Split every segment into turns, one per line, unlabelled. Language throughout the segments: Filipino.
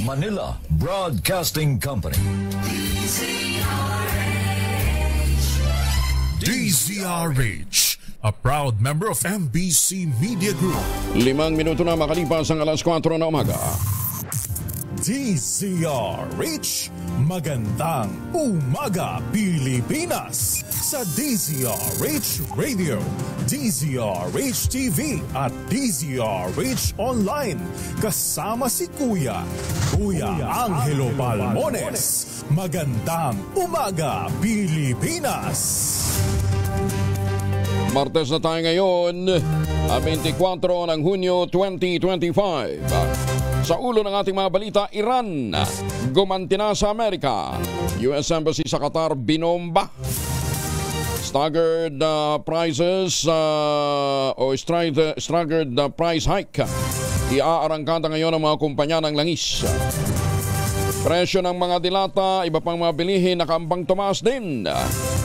Manila Broadcasting Company.
DZRH, a proud member of MBC Media Group.
5 minuto na makalipas ang alas 4 na umaga.
DZRH, magandang umaga Pilipinas. Sa DZRH Radio, DZRH TV at DZRH Online. Kasama si Kuya Angelo Palmones. Magandang umaga Pilipinas.
Martes na tayo ngayon, 24 ng Hunyo 2025. Sa ulo ng ating mga balita, Iran gumanti na sa Amerika. US Embassy sa Qatar binomba. Staggered prices o staggered price hike. Iaarangkada ngayon ang mga kumpanya ng langis. Presyo ng mga dilata, iba pang mga bilihin nakaambang tumaas din.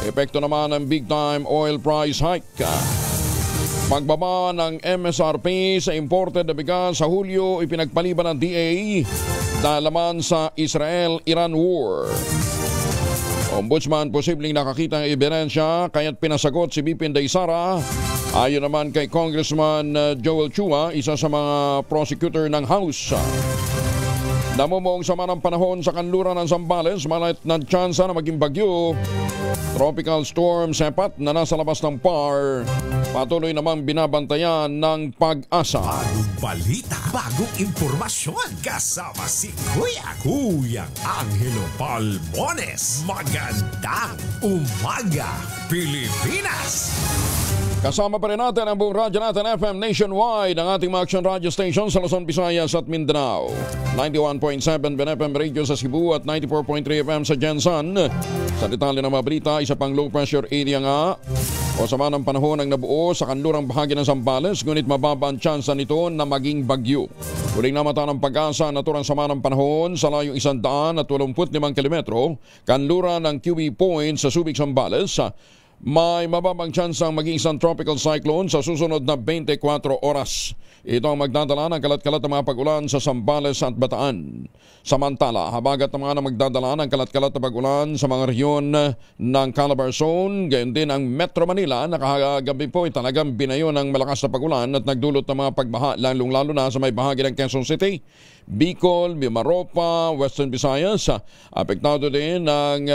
Epekto naman ng big time oil price hike. Pagbaba ng MSRP sa imported na bigas sa Hulyo, ipinagpaliban ng DA dahil laman sa Israel-Iran war. Ombudsman posibleng nakakita ng ebidensya kaya't pinasagot si BP Inday Sara. Ayon naman kay Congressman Joel Chua, isa sa mga prosecutor ng House. Namumuong sama ng panahon sa kanluran ng Zambales, maliit na tsansa na maging bagyo. Tropical Storm Sepat na nasa labas ng PAR, patuloy namang binabantayan ng Pag-asa.
Bagong balita, bagong impormasyon, kasama si Kuya Angelo Palmones. Magandang umaga, Pilipinas!
Kasama pa rin natin ang buong radyo natin FM nationwide, ang ating mga action radio station sa Luzon, Visayas at Mindanao. 91.7 BNFM Radio sa Cebu at 94.3 FM sa Jensan. Sa detalye ng mga balita, isa pang low pressure area nga o sama ng panahon ang nabuo sa kanlurang bahagi ng Zambales, ngunit mababa ang tsansa nito na maging bagyo. Huling namata ng Pag-asa, naturang sama ng panahon sa layong 185 kilometro, kanluran ng QB Point sa Subic, Zambales. May mababang tsansang maging isang tropical cyclone sa susunod na 24 oras. Ito ang magdadala ng kalat-kalat na mga pag-ulan sa Zambales at Bataan. Samantala, habagat naman ang magdadala ng kalat-kalat na pag-ulan sa mga rehiyon ng Calabar Zone, gayon din ang Metro Manila. Nakagabi po ay talagang binayo ng malakas na pag-ulan at nagdulot ng mga pagbaha, lalong-lalo na sa may bahagi ng Quezon City, Bicol, Mimaropa, Western Visayas. Apektado din ng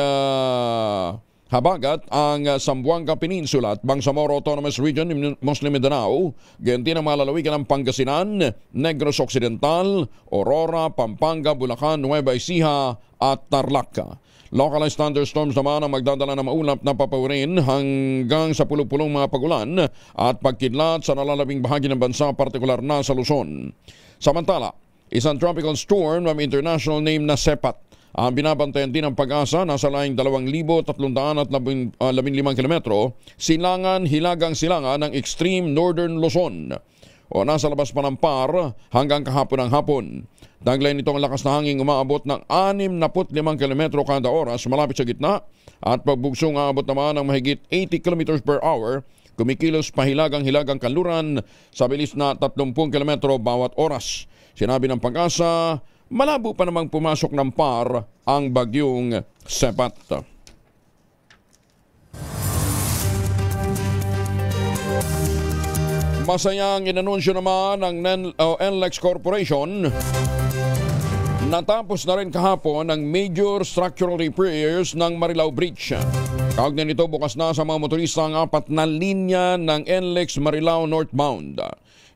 habagat ang Zamboanga Peninsula at Bangsamoro Autonomous Region Muslim Mindanao, gayon din ang mga lalawigan ng Pangasinan, Negros Occidental, Aurora, Pampanga, Bulacan, Nueva Ecija at Tarlac. Localized thunderstorms naman ang magdadala ng maulap na papawirin hanggang sa pulupulong mga pagulan at pagkidlat sa nalalabing bahagi ng bansa, partikular na sa Luzon. Samantala, isang tropical storm na may international name na Sepat ang binabantayan din ng Pag-asa, nasa laing 2,315 kilometro, hilagang silangan ng extreme northern Luzon o nasa labas pa ng PAR hanggang kahapon ng hapon. Daglay nitong lakas na hangin umaabot ng 65 kilometro kada oras malapit sa gitna at pagbugsong aabot naman ng mahigit 80 kilometers per hour, kumikilos pahilagang-hilagang kanluran sa bilis na 30 kilometro bawat oras. Sinabi ng Pag-asa, malabo pa namang pumasok ng PAR ang bagyong Sepat. Masayang inanunsyo naman ng NLEX Corporation, natapos na rin kahapon ang major structural repairs ng Marilao Bridge. Kaugnay nito, bukas na sa mga motorista ang 4 na linya ng NLEX Marilao northbound.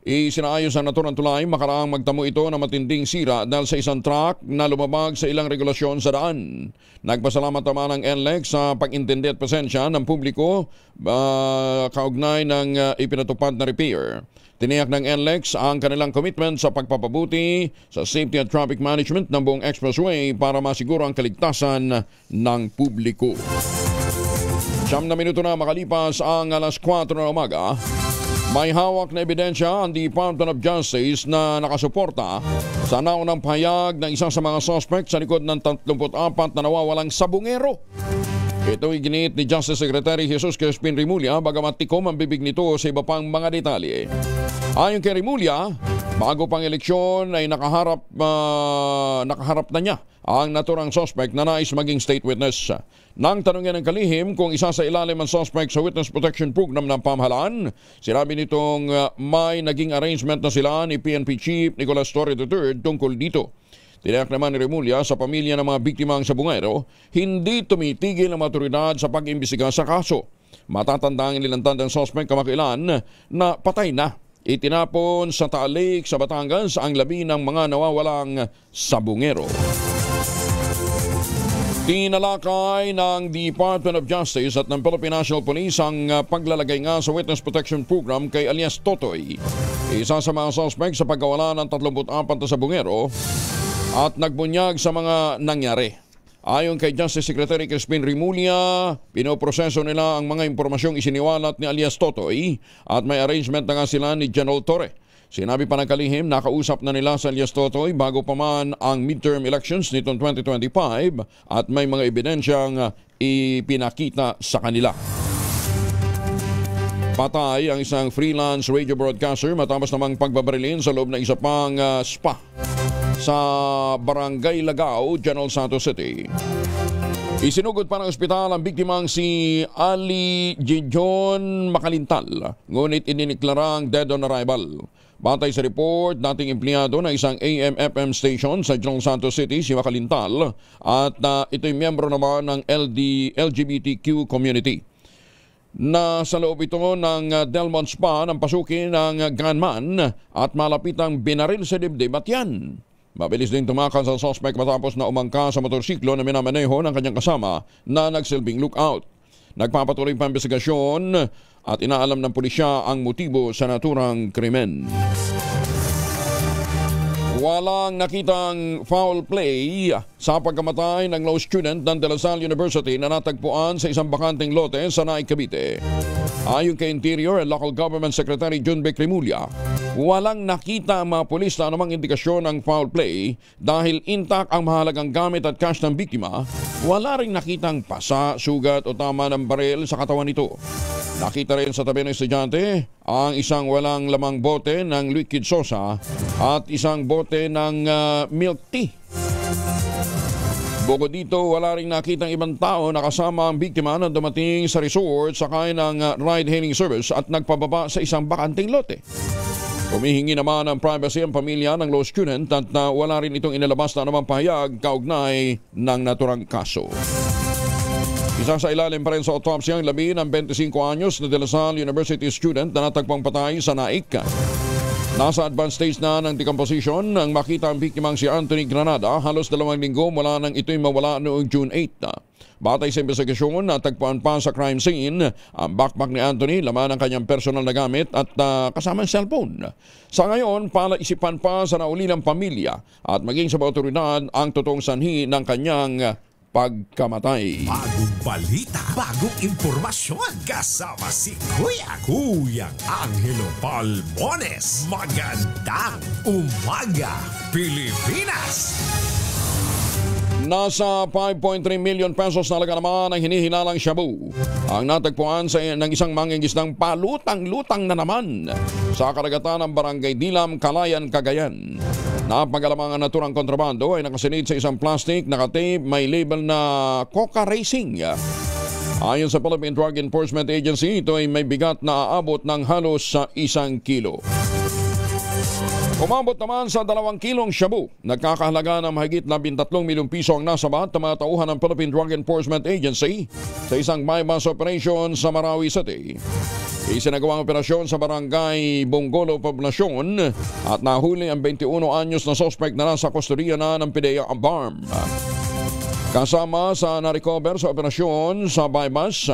Isinaayos ang naturang tulay, makaraang magtamo ito na matinding sira dahil sa isang truck na lumabag sa ilang regulasyon sa daan. Nagpasalamat naman ang NLEX sa pag-intindi at pasensya ng publiko kaugnay ng ipinatupad na repair. Tiniyak ng NLEX ang kanilang commitment sa pagpapabuti sa safety at traffic management ng buong expressway para masiguro ang kaligtasan ng publiko. 9 na minuto na makalipas ang alas 4 na umaga. May hawak na ebidensya ang Department of Justice na nakasuporta sa naunang pahayag ng isa sa mga suspect sa likod ng 34 na nawawalang sabungero. Ito iginit ni Justice Secretary Jesus Crispin Rimulya, bagamat tikom ang bibig nito sa iba pang mga detalye. Ayon kay Rimulya, Bago pang eleksyon ay nakaharap na niya ang naturang suspect na nais maging state witness. Nang tanungin ng kalihim kung isa sa ilalim ang suspect sa Witness Protection Program ng pamahalaan, sinabi nitong may naging arrangement na sila ni PNP Chief Nicolas Torre III tungkol dito. Tiniyak naman ni Remulla sa pamilya ng mga biktimang sabungero, hindi tumitigil ang otoridad sa pag-imbestiga sa kaso. Matatanda ang nilantad ng suspect kamakailan na patay na. Itinapon sa Taal Lake sa Batangas ang labi ng mga nawawalang sabungero. Tinalakay ng Department of Justice at ng Philippine National Police ang paglalagay nga sa Witness Protection Program kay alias Totoy. Isa sa mga suspect sa pagkawala ng 34 na sabungero at nagbunyag sa mga nangyari. Ayon kay Justice Secretary Crispin Remulla, pinoproseso nila ang mga impormasyong isiniwalat ni alias Totoy at may arrangement na nga sila ni General Torre. Sinabi pa ng kalihim, nakausap na nila sa alias Totoy bago pa man ang midterm elections nitong 2025 at may mga ebidensyang ipinakita sa kanila. Patay ang isang freelance radio broadcaster matapos namang pagbabarilin sa loob ng isa pang spa sa Barangay Lagao, General Santos City. Isinugod pa ng ospital ang biktimang si Ali Gijon Makalintal, ngunit ininiklarang dead on arrival. Batay sa report, dating empleyado ng isang AM/FM station sa General Santos City, si Makalintal, at ito'y miyembro naman ng LGBTQ community. Nasa loob ito ng Delmont Spa ng pasukin ng gunman at malapitang binaril sa dibdib at yan. Mabilis din tumakas ang suspect matapos na umangka sa motorsiklo na minamaneho ng kanyang kasama na nagsilbing lookout. Nagpapatuloy pa ang investigasyon at inaalam ng pulisya ang motibo sa naturang krimen. Walang nakitang foul play sa pagkamatay ng law student ng De La Salle University na natagpuan sa isang bakanteng lote sa Naik, Cavite. Ayon kay Interior and Local Government Secretary Junbec Remulla, walang nakita ang mga pulis na anumang indikasyon ng foul play dahil intact ang mahalagang gamit at cash ng biktima. Wala ring nakitang pasa, sugat o tama ng baril sa katawan nito. Nakita rin sa tabi ng estudyante ang isang walang lamang bote ng liquid sosa at isang bote ng milk tea. Bukod dito, wala rin nakitang ibang tao na kasama ang biktima na dumating sa resort sakay ng ride-hailing service at nagpababa sa isang bakanting lote. Humihingi naman ng privacy ang pamilya ng law student at wala rin itong inilabas na anumang pahayag kaugnay ng naturang kaso. Isa sa ilalim pa rin sa autopsya ang labi ng 25 anyos na De La Salle University student na natagpang patay sa Naik. Nasa advanced stage na ng decomposition nang makita ang biktimang si Anthony Granada halos 2 linggo mula nang ito'y mawala noong June 8. Batay sa investigasyon, natagpuan pa sa crime scene ang backpack ni Anthony, laman ng kanyang personal na gamit at kasamang cellphone. Sa ngayon, palaisipan pa sa naulilang pamilya at maging sa otoridad ang totoong sanhi ng kanyang pagkamatay.
Bagong balita, bagong impormasyon. Kasama si Kuya Angelo Palmones. Magandang umaga, Pilipinas!
Nasa 5.3 million pesos na halaga naman ang hinihinalang shabu ang natagpuan ng isang mangingisdang palutang-lutang na naman sa karagatan ng Barangay Dilam, Calayan, Cagayan. Napagalamang ang naturang kontrabando ay nakasinid sa isang plastic, nakatape, may label na Coca Racing. Ayon sa Philippine Drug Enforcement Agency, ito ay may bigat na aabot ng halos sa 1 kilo. Umabot naman sa 2 kilong shabu. Nagkakahalaga ng mahigit 13 milyong piso ang nasabat na mga tauhan ng Philippine Drug Enforcement Agency sa isang bypass operation sa Marawi City. Isinagawang operasyon sa Barangay Bongolo, Poblacion at nahuli ang 21 anyos na suspect na nasa kustodiya na ng PIDEA BARM. Kasama sa narecover sa operasyon sa bypass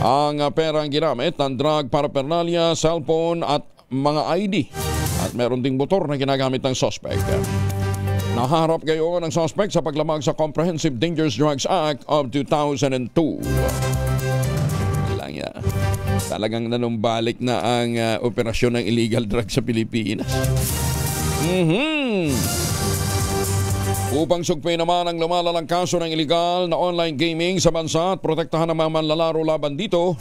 ang perang ginamit, ang drug paraphernalia, cellphone at mga ID. At meron ding motor na ginagamit ng suspect. Naharap ngayon ang suspect sa paglamag sa Comprehensive Dangerous Drugs Act of 2002. Talagang nanumbalik na ang operasyon ng illegal drugs sa Pilipinas. Upang sugpin naman ang lumalalang kaso ng illegal na online gaming sa bansa at protektahan ng mga manlalaro laban dito,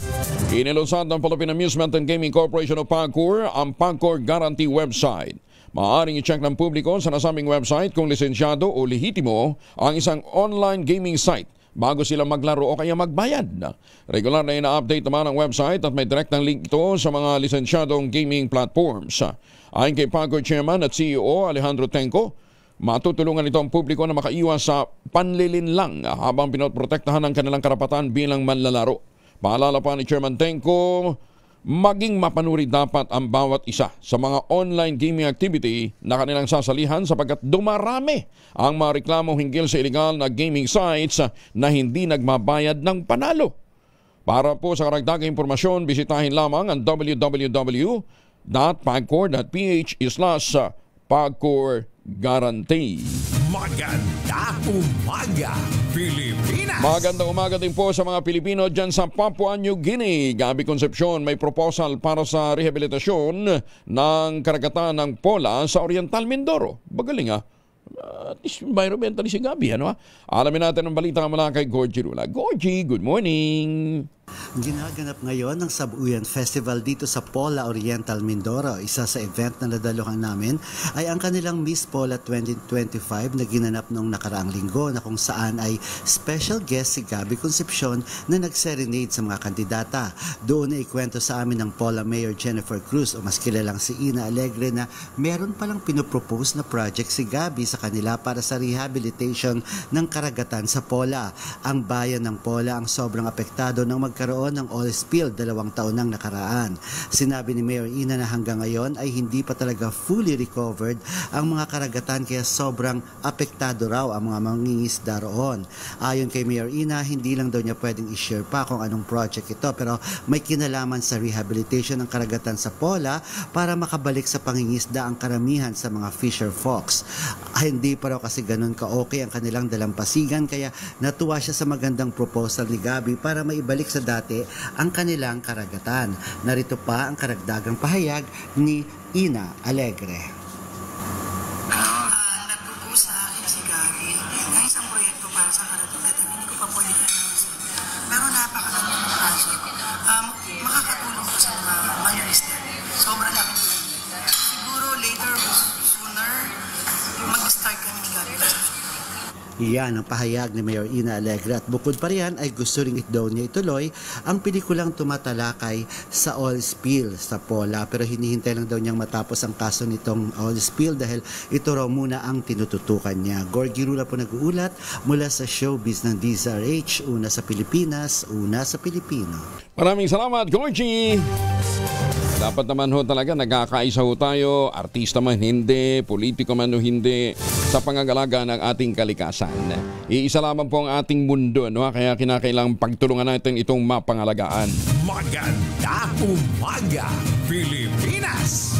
inilunsad ng Philippine Amusement and Gaming Corporation o PAGCOR ang PAGCOR Guarantee website. Maaaring i-check ng publiko sa nasabing website kung lisensyado o lehitimo ang isang online gaming site bago sila maglaro o kaya magbayad. Regular na ina-update naman ang website at may direktang link ito sa mga lisensyadong gaming platforms. Ayon kay PAGCOR Chairman at CEO Alejandro Tenco, matutulungan ito ang publiko na makaiwas sa panlilinlang habang pinoprotektahan ang kanilang karapatan bilang manlalaro. Paalala pa ni Chairman Tenco, maging mapanuri dapat ang bawat isa sa mga online gaming activity na kanilang sasalihan sapagkat dumarami ang mga reklamo hinggil sa illegal na gaming sites na hindi nagmabayad ng panalo. Para po sa karagdagang impormasyon, bisitahin lamang ang www.pagcor.ph/pagcorguarantee.
Magandang umaga, Pilipinas!
Magandang umaga din po sa mga Pilipino dyan sa Papua New Guinea. Gabi Concepcion, may proposal para sa rehabilitasyon ng karagatan ng Pola sa Oriental Mindoro. Bagaling at least environmental si Gabi, Alamin natin ang balita mula kay Gorgie Rula. Gorgie, good morning!
Ginaganap ngayon ang Sabuyan Festival dito sa Pola, Oriental Mindoro. Isa sa event na nadaluhan namin ay ang kanilang Miss Pola 2025 na ginanap noong nakaraang linggo na kung saan ay special guest si Gabi Concepcion na nag-serenade sa mga kandidata. Doon na ikwento sa amin ng Pola Mayor Jennifer Cruz o mas kilalang si Ina Alegre na meron palang pinopropose na project si Gabi sa kanila para sa rehabilitation ng karagatan sa Pola. Ang bayan ng Pola ang sobrang apektado ng magkaroon ng oil spill 2 taon nang nakaraan. Sinabi ni Mayor Ina na hanggang ngayon ay hindi pa talaga fully recovered ang mga karagatan kaya sobrang apektado raw ang mga mangingisda roon. Ayon kay Mayor Ina, hindi lang daw niya pwedeng i-share pa kung anong project ito pero may kinalaman sa rehabilitation ng karagatan sa Pola para makabalik sa pangingisda ang karamihan sa mga fisher folks. Hindi pa raw kasi ganun ka-okay ang kanilang dalampasigan kaya natuwa siya sa magandang proposal ni Gabi para maibalik sa dati ang kanilang karagatan. Narito pa ang karagdagang pahayag ni Ina Alegre.
Nagpropose sa akin si Gabi ng isang proyekto para sa karagatan. Hindi ko pa po i-announce. Pero napakaganda ng kaso. Makakatulong ko sa mga manusista. Sobrang laking tulong. Siguro later or sooner, mag-start kami ni Gabi.
Iyan ang pahayag ni Mayor Ina Alegre at bukod pa riyan ay gusto rin daw niya ituloy ang pelikulang tumatalakay sa oil spill sa Pola pero hinihintay lang daw niyang matapos ang kaso nitong oil spill dahil ito raw muna ang tinututukan niya. Gorgie Rula po nag-uulat mula sa showbiz ng DZRH, una sa Pilipinas, una sa Pilipino.
Maraming salamat, Gorgie! Dapat naman talaga nagkakaisa tayo, artista man hindi, politiko man o hindi, sa pangangalaga ng ating kalikasan. Iisa lamang po ang ating mundo, kaya kinakailangang pagtulungan natin itong mapangalagaan.
Magandang umaga, Pilipinas!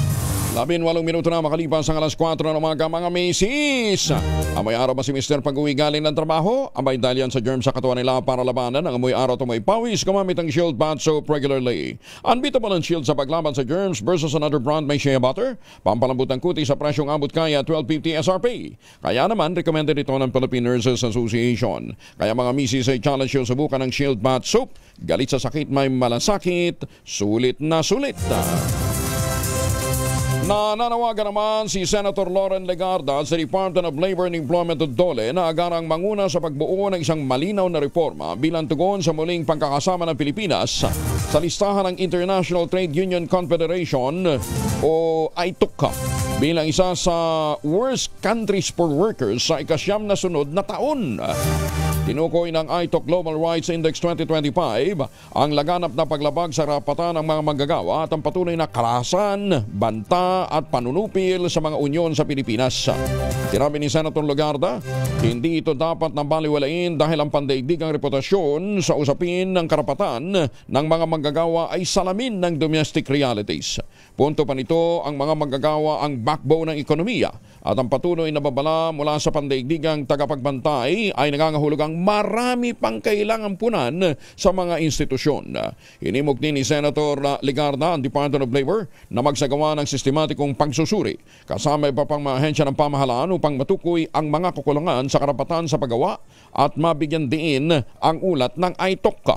18 minuto na makalipas ang alas 4 ng umaga, mga misis. Amoy araw ba si Mr. pag-uwi galing ng trabaho? Abay dahil yan sa germs sa katawan nila para labanan ang amoy araw tumoy pawis, gumamit ang Shield Bath Soap regularly. Unbeatable ang Shield sa paglaban sa germs versus another brand may shea butter. Pampalambot ang kuti sa presyong abot kaya 12.50 SRP. Kaya naman, recommended ito ng Philippine Nurses Association. Kaya mga misis ay challenge yung subukan ng Shield Bath Soap. Galit sa sakit may malasakit, sulit na sulit. Nananawagan naman si Senator Loren Legarda sa Department of Labor and Employment o DOLE na agarang manguna sa pagbuo ng isang malinaw na reforma bilang tugon sa muling pagkakasama ng Pilipinas sa listahan ng International Trade Union Confederation o ITUC bilang isa sa worst countries for workers sa ikasyam na sunod na taon. Tinukoy ng ITUC Global Rights Index 2025 ang laganap na paglabag sa karapatan ng mga manggagawa at ang patuloy na karahasan, banta at panunupil sa mga unyon sa Pilipinas. Sinabi ni Senator Legarda, hindi ito dapat nabaliwalain dahil ang pandaigdigang reputasyon sa usapin ng karapatan ng mga manggagawa ay salamin ng domestic realities. Punto pa nito, ang mga manggagawa ang backbone ng ekonomiya at ang patuloy na babala mula sa pandaigdigang tagapagbantay ay nangangahulugang marami pang kailangang punan sa mga institusyon. Hinimok din ni Senator Legarda ang Department of Labor na magsagawa ng sistematikong pagsusuri kasama iba pang mga ahensya ng pamahalaan upang matukoy ang mga kakulangan sa karapatan sa paggawa at mabigyan din ang ulat ng ITUC.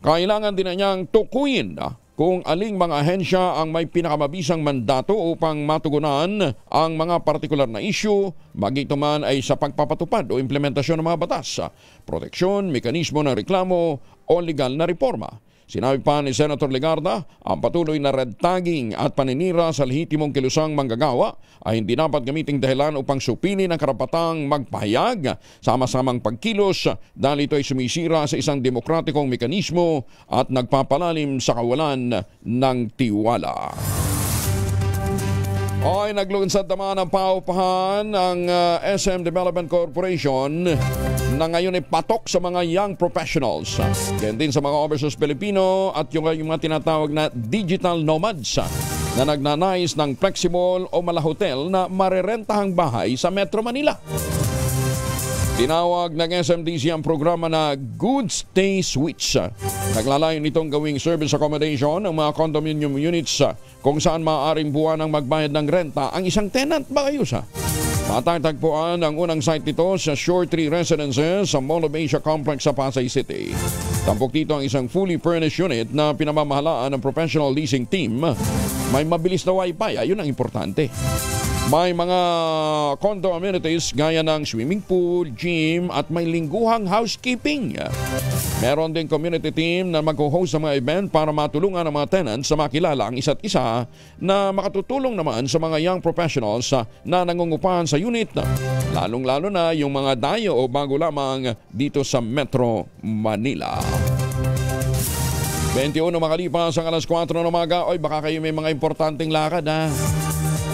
Kailangan din niyang tukuyin kung aling mga ahensya ang may pinakamabisang mandato upang matugunan ang mga partikular na issue, maging man ay sa pagpapatupad o implementasyon ng mga batas, proteksyon, mekanismo ng reklamo o legal na reforma. Sinabi pa ni Senator Legarda, ang patuloy na red tagging at paninira sa lehitimong kilusang manggagawa ay hindi dapat gamiting dahilan upang supilin ang karapatang magpahayag, sama-samang pagkilos dahil ito ay sumisira sa isang demokratikong mekanismo at nagpapalalim sa kawalan ng tiwala. Ay naglunsad naman ang paupahan ng SM Development Corporation na ngayon ay patok sa mga young professionals. Ganyan din sa mga overseas Pilipino at yung mga tinatawag na digital nomads na nagnanais ng flexible o malahotel na marerentahang bahay sa Metro Manila. Tinawag ng SMDC ang programa na Good Stay Suites. Naglalayon nitong gawing service accommodation ng mga condominium units kung saan maaaring buwan ang magbayad ng renta ang isang tenant. Maayos ha? Matatagpuan ang unang site nito sa Shore Tree Residences sa Mall of Asia Complex sa Pasay City. Tampok dito ang isang fully furnished unit na pinamamahalaan ng professional leasing team. May mabilis na wifi, ayun ang importante. May mga condo amenities gaya ng swimming pool, gym at may lingguhang housekeeping. Meron din community team na mag-host sa mga event para matulungan ang mga tenants sa makilala ang isa't isa na makatutulong naman sa mga young professionals na nangungupahan sa unit. Lalong-lalo na yung mga dayo o bago lamang dito sa Metro Manila. 21 makalipas ang alas 4 ng umaga. Oy, baka kayo may mga importanteng lakad ha.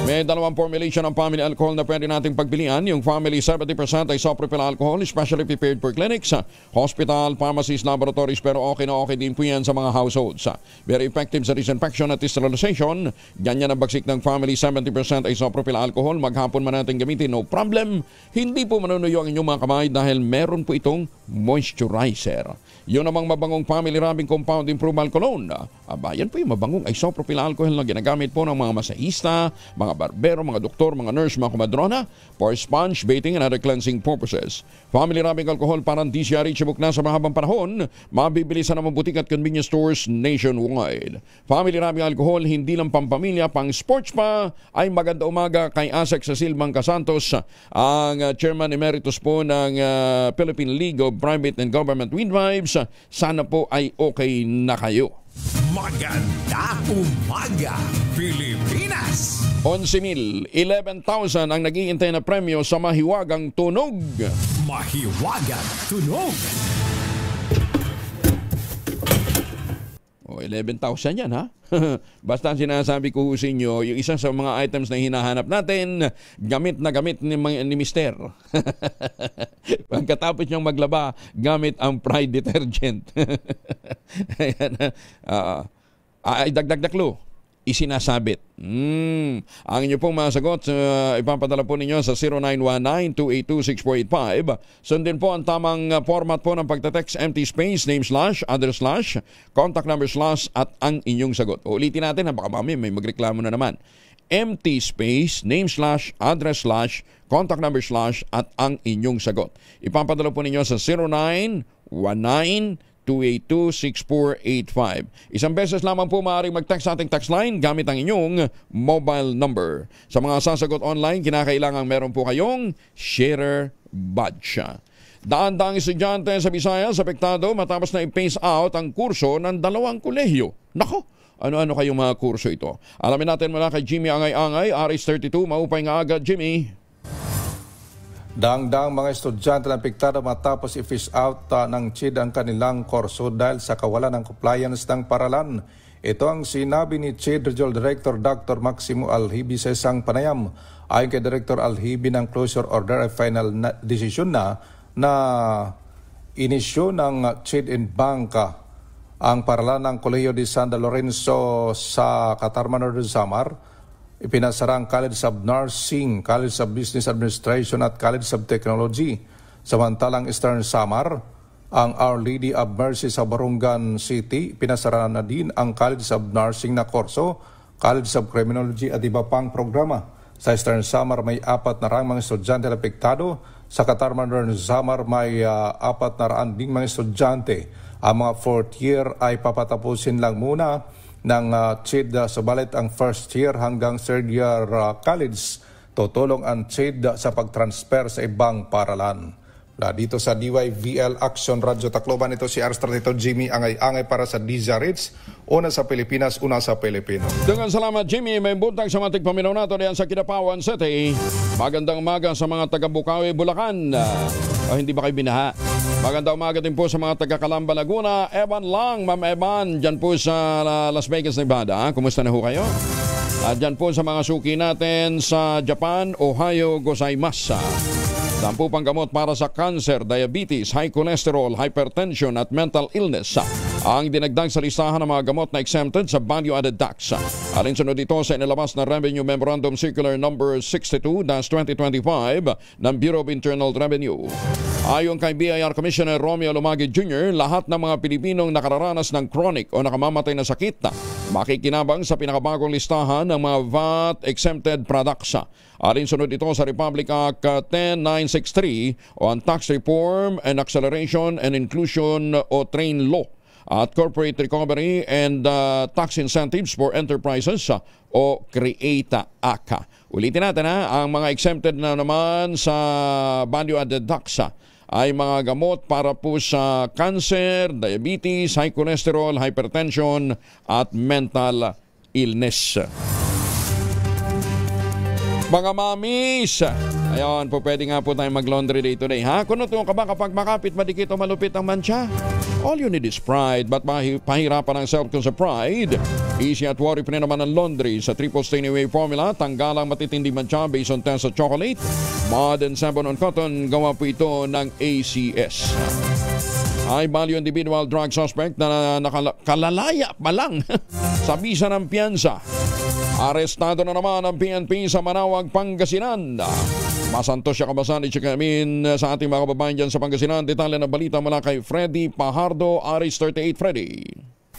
May dalawang formulation ng family alcohol na pwede nating pagpilian. Yung family 70% ay isopropyl alcohol, specially prepared for clinics, hospital, pharmacies, laboratories, pero okay na okay din po yan sa mga households. Very effective sa disinfection at sterilization. Ganyan ang bagsik ng family 70% ay isopropyl alcohol. Maghapon man natin gamitin, no problem. Hindi po manunuyo ang inyong mga kamay dahil meron po itong moisturizer. Yun namang mabangong family rubbing compound improvement cologne. Yan po yung mabangong isopropyl alcohol na ginagamit po ng mga masahista, mga barbero, mga doktor, mga nurse, mga kumadrona for sponge, bathing, and other cleansing purposes. Family rubbing alcohol parang di siya reachable na sa mahabang panahon, mabibili sa namang butik at convenience stores nationwide. Family rubbing alcohol, hindi lang pampamilya, pang sports pa. Ay maganda umaga kay Asek Cecil Mangcasantos, ang chairman emeritus po ng Philippine League of Private and Government Midwives. Sana po ay okay na kayo.
Maganda umaga, Pilipinas!
11,000, 11,000 ang nag-iintay na premyo sa Mahiwagang Tunog.
Mahiwagang Tunog!
11,000 yan ha? Basta sinasabi ko sa inyo, yung isa sa mga items na hinahanap natin, gamit na gamit ni Mister. Pagkatapos niyang maglaba, gamit ang Pride detergent. Ayan, ay dagdag clue. Isinasabit. Ang inyo pong masagot, ipapadala po ninyo sa 0919-282-6485. Sundin po ang tamang format po ng pagtatext, empty space, name slash, address slash, contact number slash, at ang inyong sagot. Ulitin natin, baka mami may magreklamo na naman. Empty space, name slash, address slash, contact number slash, at ang inyong sagot. Ipapadala po ninyo sa 0919-282-6485. Isang beses lamang po maaaring mag-text sa ating text line gamit ang inyong mobile number. Sa mga sasagot online, kinakailangan meron po kayong sharer badge. Daan-daang estudyante sa Visayas apektado matapos na i-phase out ang kurso ng 2 kolehiyo. Nako! Ano-ano kayong mga kurso ito? Alamin natin mula kay Jimmy Angay-Angay, RH32, maupay nga agad, Jimmy.
Daang-daang mga estudyante na apektado matapos i-fish out ng CHED ang kanilang kurso dahil sa kawalan ng compliance ng paralan. Ito ang sinabi ni CHED Regional Director Dr. Maximo Alhibi sa isang panayam. Ayon kay Director Alhibi, ng closure order ay final decision na inisyu ng CHED in Banca ang paralan ng Colegio de San Lorenzo sa Catarman, Northern Samar. Ipinasara ang College of Nursing, College of Business Administration at College of Technology. Samantalang Eastern Samar, ang Our Lady of Mercy sa Barungan City, pinasara na din ang College of Nursing na kurso, College of Criminology at iba pang programa. Sa Eastern Samar may 400 mga estudyante na apektado. Sa Catarman, Northern Samar may 400 ding mga estudyante. Ang mga 4th year ay papatapusin lang muna ng CHED, subalit ang first year hanggang third year college tutulong ang CHED sa pagtransfer sa ibang paaralan. Dito sa DYVL Action Radio Tacloban, ito si Arstratito Jimmy Angay-Angay para sa DZRH, una sa Pilipinas, una sa Pilipino.
Dengan salamat Jimmy, may buntag sa matig paminaw nato diyan sa Kidapawan City. Magandang umaga sa mga taga Bukawi, Bulacan. Hindi ba kayo binaha? Magandang umaga din po sa mga taga Calamba, Laguna. Evan lang, Ma'am Evan, dyan po sa Las Vegas, Nevada. Kumusta na ho kayo? At dyan po sa mga suki natin sa Japan, Ohio, gozaimasu. 10 pang gamot para sa cancer, diabetes, high cholesterol, hypertension at mental illness ang dinagdag sa listahan ng mga gamot na exempted sa value-added tax. Alinsunod dito sa inilabas na Revenue Memorandum Circular No. 62-2025 ng Bureau of Internal Revenue. Ayon kay BIR Commissioner Romeo Lumagi Jr., lahat ng mga Pilipinong nakararanas ng chronic o nakamamatay na sakit makikinabang sa pinakabagong listahan ng mga VAT-exempted products. Alinsunod ito sa Republic Act 10963 o ang Tax Reform and Acceleration and Inclusion o TRAIN Law at Corporate Recovery and Tax Incentives for Enterprises o CREATA Act. Ulitin natin ang mga exempted na naman sa value-added tax ay mga gamot para po sa cancer, diabetes, high cholesterol, hypertension at mental illness. Mga mamis, ayun po, pwede nga po tayong mag-laundry day today. Kunutuan ka ba kapag makapit, madikit o malupit ang mancha? All you need is pride, but pahirapan ang self sa pride. Easy at worry-free naman ang laundry sa triple stain away formula. Tanggalang matitindi mancha based on test sa chocolate. Mud and sabon on cotton, gawa po ito ng ACS. High value individual drug suspect na nakalalaya pa lang sa bisa ng piyansa. Arestado na naman ang PNP sa Manawag, Pangasinan. Masantos siya kabasan sa ating mga kababayan dyan sa Pangasinan. Detalye ng balita mula kay Freddy Pajardo, Aris 38. Freddy.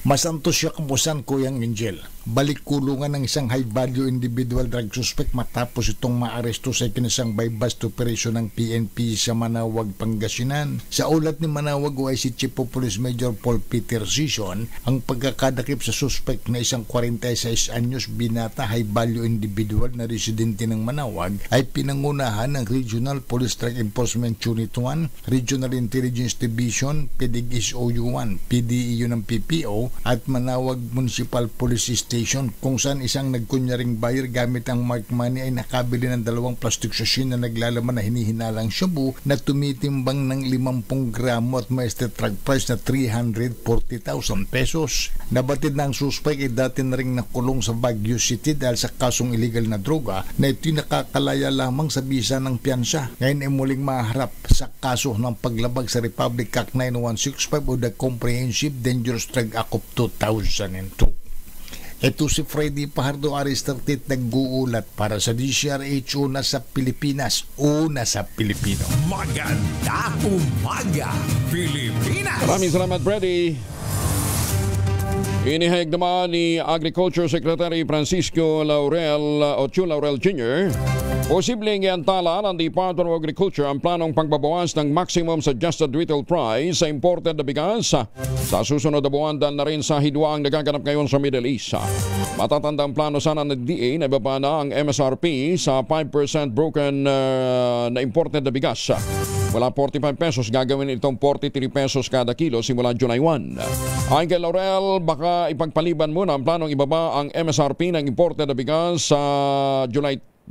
Masantos siya kabusan, Kuyang Angel. Balik kulungan ng isang high-value individual drug suspect matapos itong maaresto sa ikinasang by-bust operation ng PNP sa Manawag, Pangasinan. Sa ulat ni Manawag OIC Chief of Police Major Paul Peter Sison, ang pagkakadakip sa suspect na isang 46 anyos binata high-value individual na residente ng Manawag ay pinangunahan ng Regional Police Drug Enforcement Unit 1, Regional Intelligence Division, PDIS-OU1, PDEU ng PPO at Manawag Municipal Police Station, kung saan isang nagkunyaring buyer gamit ang marked money ay nakabili ng 2 plastic sachet na naglalaman na hinihinalang shabu na tumitimbang ng 50 gramo at may track price na 340,000 pesos. Nabatid na ang suspect ay dati na rin nakulong sa Baguio City dahil sa kasong illegal na droga na ito'y nakakalaya lamang sa bisa ng piyansa. Ngayon ay muling maharap sa kaso ng paglabag sa Republic Act 9165 o the Comprehensive Dangerous Drug Act of 2002. Ito si Freddy Pajardo, Aris 38, nag-uulat para sa DZRH, una sa Pilipinas, una sa Pilipino.
Maganda umaga, Pilipinas!
Maraming salamat, Freddy. Inihayag naman ni Agriculture Secretary Francisco Laurel o Chu Laurel Jr. Posibleng iantala ng Department of Agriculture ang planong pagbabawas ng maximum suggested retail price sa imported na bigas sa susunod na buwan dahil na rin sa hidwaang nagaganap ngayon sa Middle East. Matatandang plano sana ng DA na ibaba na ang MSRP sa 5% broken na imported na bigas. Mula 45 pesos, gagawin itong 43 pesos kada kilo simula July 1. Ayon kay Laurel, baka ipagpaliban muna ang planong ibaba ang MSRP ng imported na bigas sa July 1.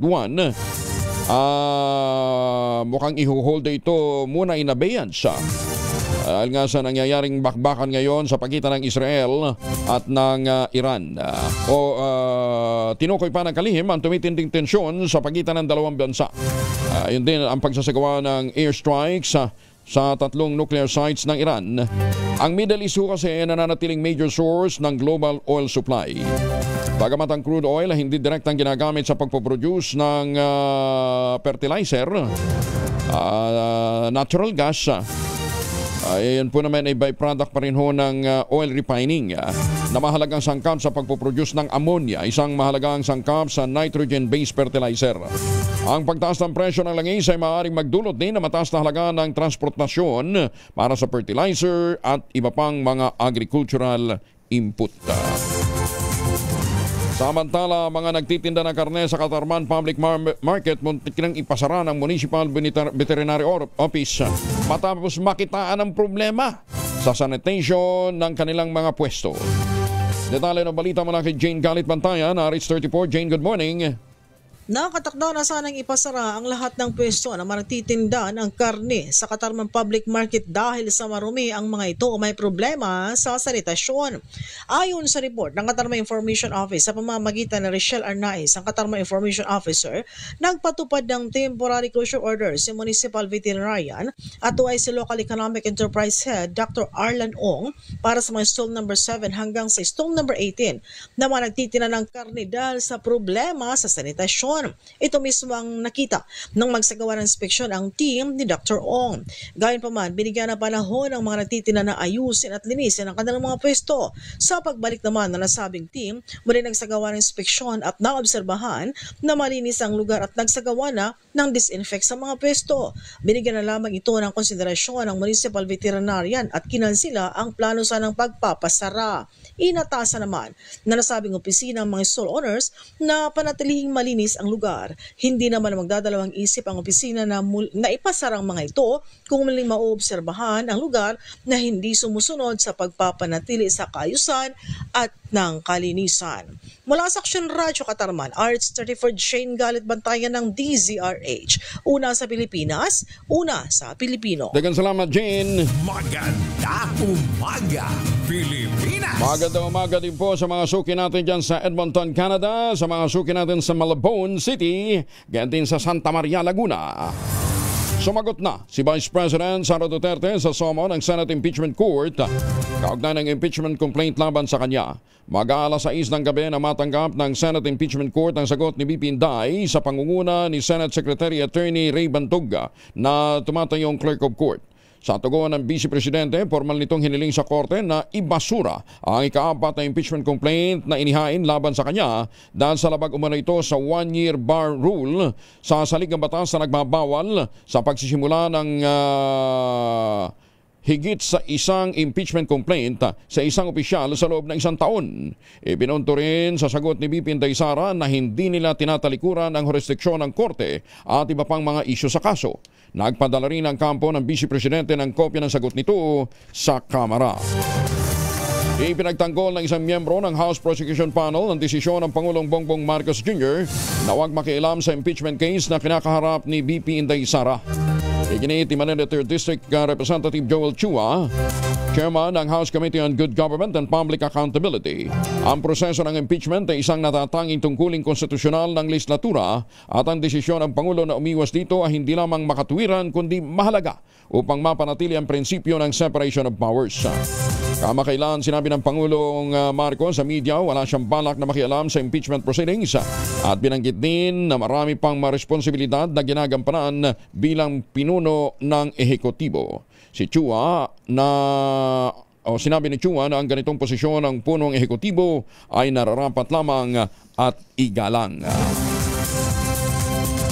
Mukhang ihuhold ito muna in abeyance. Dahil nga sa nangyayaring bakbakan ngayon sa pagitan ng Israel at ng Iran. Tinukoy pa ng kalihim ang tumitinding tensyon sa pagitan ng dalawang bansa. Yun din ang pagsasagawa ng airstrikes sa 3 nuclear sites ng Iran. Ang Middle East kasi ay nananatiling major source ng global oil supply. Bagamat ang crude oil ay hindi direktang ginagamit sa pagpoproduce ng fertilizer, natural gas, ayan po naman ay byproduct pa rin ho ng oil refining na mahalagang sangkap sa pagpoproduce ng ammonia, isang mahalagang sangkap sa nitrogen-based fertilizer. Ang pagtaas ng presyo ng langis ay maaaring magdulot din na mataas na halaga ng transportasyon para sa fertilizer at iba pang mga agricultural input. Samantala, mga nagtitinda ng karne sa Katarman Public Market muntik nang ipasara ng Municipal Veterinary Office matapos makitaan ng problema sa sanitation ng kanilang mga pwesto. Detalye ng balita mula kay Jane Galit Bantayan, RH 34. Jane, good morning.
Nakatakda na sanang ipasara ang lahat ng pwesto na magtitinda ng karne sa Katarman Public Market dahil sa marumi ang mga ito o may problema sa sanitasyon. Ayon sa report ng Katarman Information Office sa pamamagitan ni Richelle Arnaiz, ang Katarman Information Officer, nagpatupad ng temporary closure order si Municipal Veterinarian at tuway si Local Economic Enterprise Head Dr. Arlan Ong para sa mga stall number 7 hanggang sa stall number 18 na mga nagtitinda ng karne dahil sa problema sa sanitasyon. Ito mismo ang nakita nang magsagawa ng inspeksyon ang team ni Dr. Ong. Gayon pa man, binigyan ng panahon ang mga nagtitinda na ayusin at linisin ang kanilang mga pwesto. Sa pagbalik naman na nasabing team, muli nagsagawa ng inspeksyon at naobserbahan na malinis ang lugar at nagsagawa na ng disinfect sa mga pwesto. Binigyan na lamang ito ng konsiderasyon ng Municipal Veterinarian at kinansila ang plano sa ng pagpapasara. Inatasan naman na nasabing opisina ng mga stall owners na panatilihing malinis ang lugar. Hindi naman magdadalawang isip ang opisina na ipasara ang mga ito kung muling maoobserbahan ang lugar na hindi sumusunod sa pagpapanatili sa kaayusan at ng kalinisan. Mula sa Aksyon Radyo Katarman, RH 34 Jane Galit Bantayan ng DZRH. Una sa Pilipinas, una sa Pilipino.
Dagan salamat, Jane.
Maganda umaga, Pilipinas!
Magandang umaga din po sa mga suki natin dyan sa Edmonton, Canada, sa mga suki natin sa Malabon City, ganyan din sa Santa Maria, Laguna. Sumagot na si Vice President Sara Duterte sa somo ng Senate Impeachment Court kaugnay ng impeachment complaint laban sa kanya. Mag-aalas 6 ng gabi na matanggap ng Senate Impeachment Court ang sagot ni BP Inday sa pangunguna ni Senate Secretary Attorney Ray Bantog na tumatayong Clerk of Court. Sa tugon ng Vice Presidente, formal nitong hiniling sa korte na ibasura ang ika-4 na impeachment complaint na inihain laban sa kanya dahil sa labag umano ito sa 1-year bar rule sa saligang batas na nagbabawal sa pagsisimula ng higit sa isang impeachment complaint sa isang opisyal sa loob ng 1 taon. Ibinunto rin sa sagot ni BP Inday Sara na hindi nila tinatalikuran ang jurisdiksyon ng korte at iba pang mga isyu sa kaso. Nagpadala rin ang kampo ng Vice Presidente ng kopya ng sagot nito sa Kamara. Ipinagtanggol ng isang miyembro ng House Prosecution Panel ang desisyon ng Pangulong Bongbong Marcos Jr. na huwag makialam sa impeachment case na kinakaharap ni BP Inday Sara. Iginit ni Manila 3rd District Representative Joel Chua, Chairman ng House Committee on Good Government and Public Accountability. Ang proseso ng impeachment ay isang natatanging tungkuling konstitusyonal ng legislatura at ang desisyon ng Pangulo na umiwas dito ay hindi lamang makatuwiran kundi mahalaga upang mapanatili ang prinsipyo ng separation of powers. Kamakailan sinabi ng Pangulong Marcos sa media wala siyang balak na makialam sa impeachment proceedings at binanggit din na marami pang responsibilidad na ginagampanan bilang pinuno ng ehekutibo. Sinabi ni Chua na ang ganitong posisyon ng punong ehekutibo ay nararapat lamang at igalang.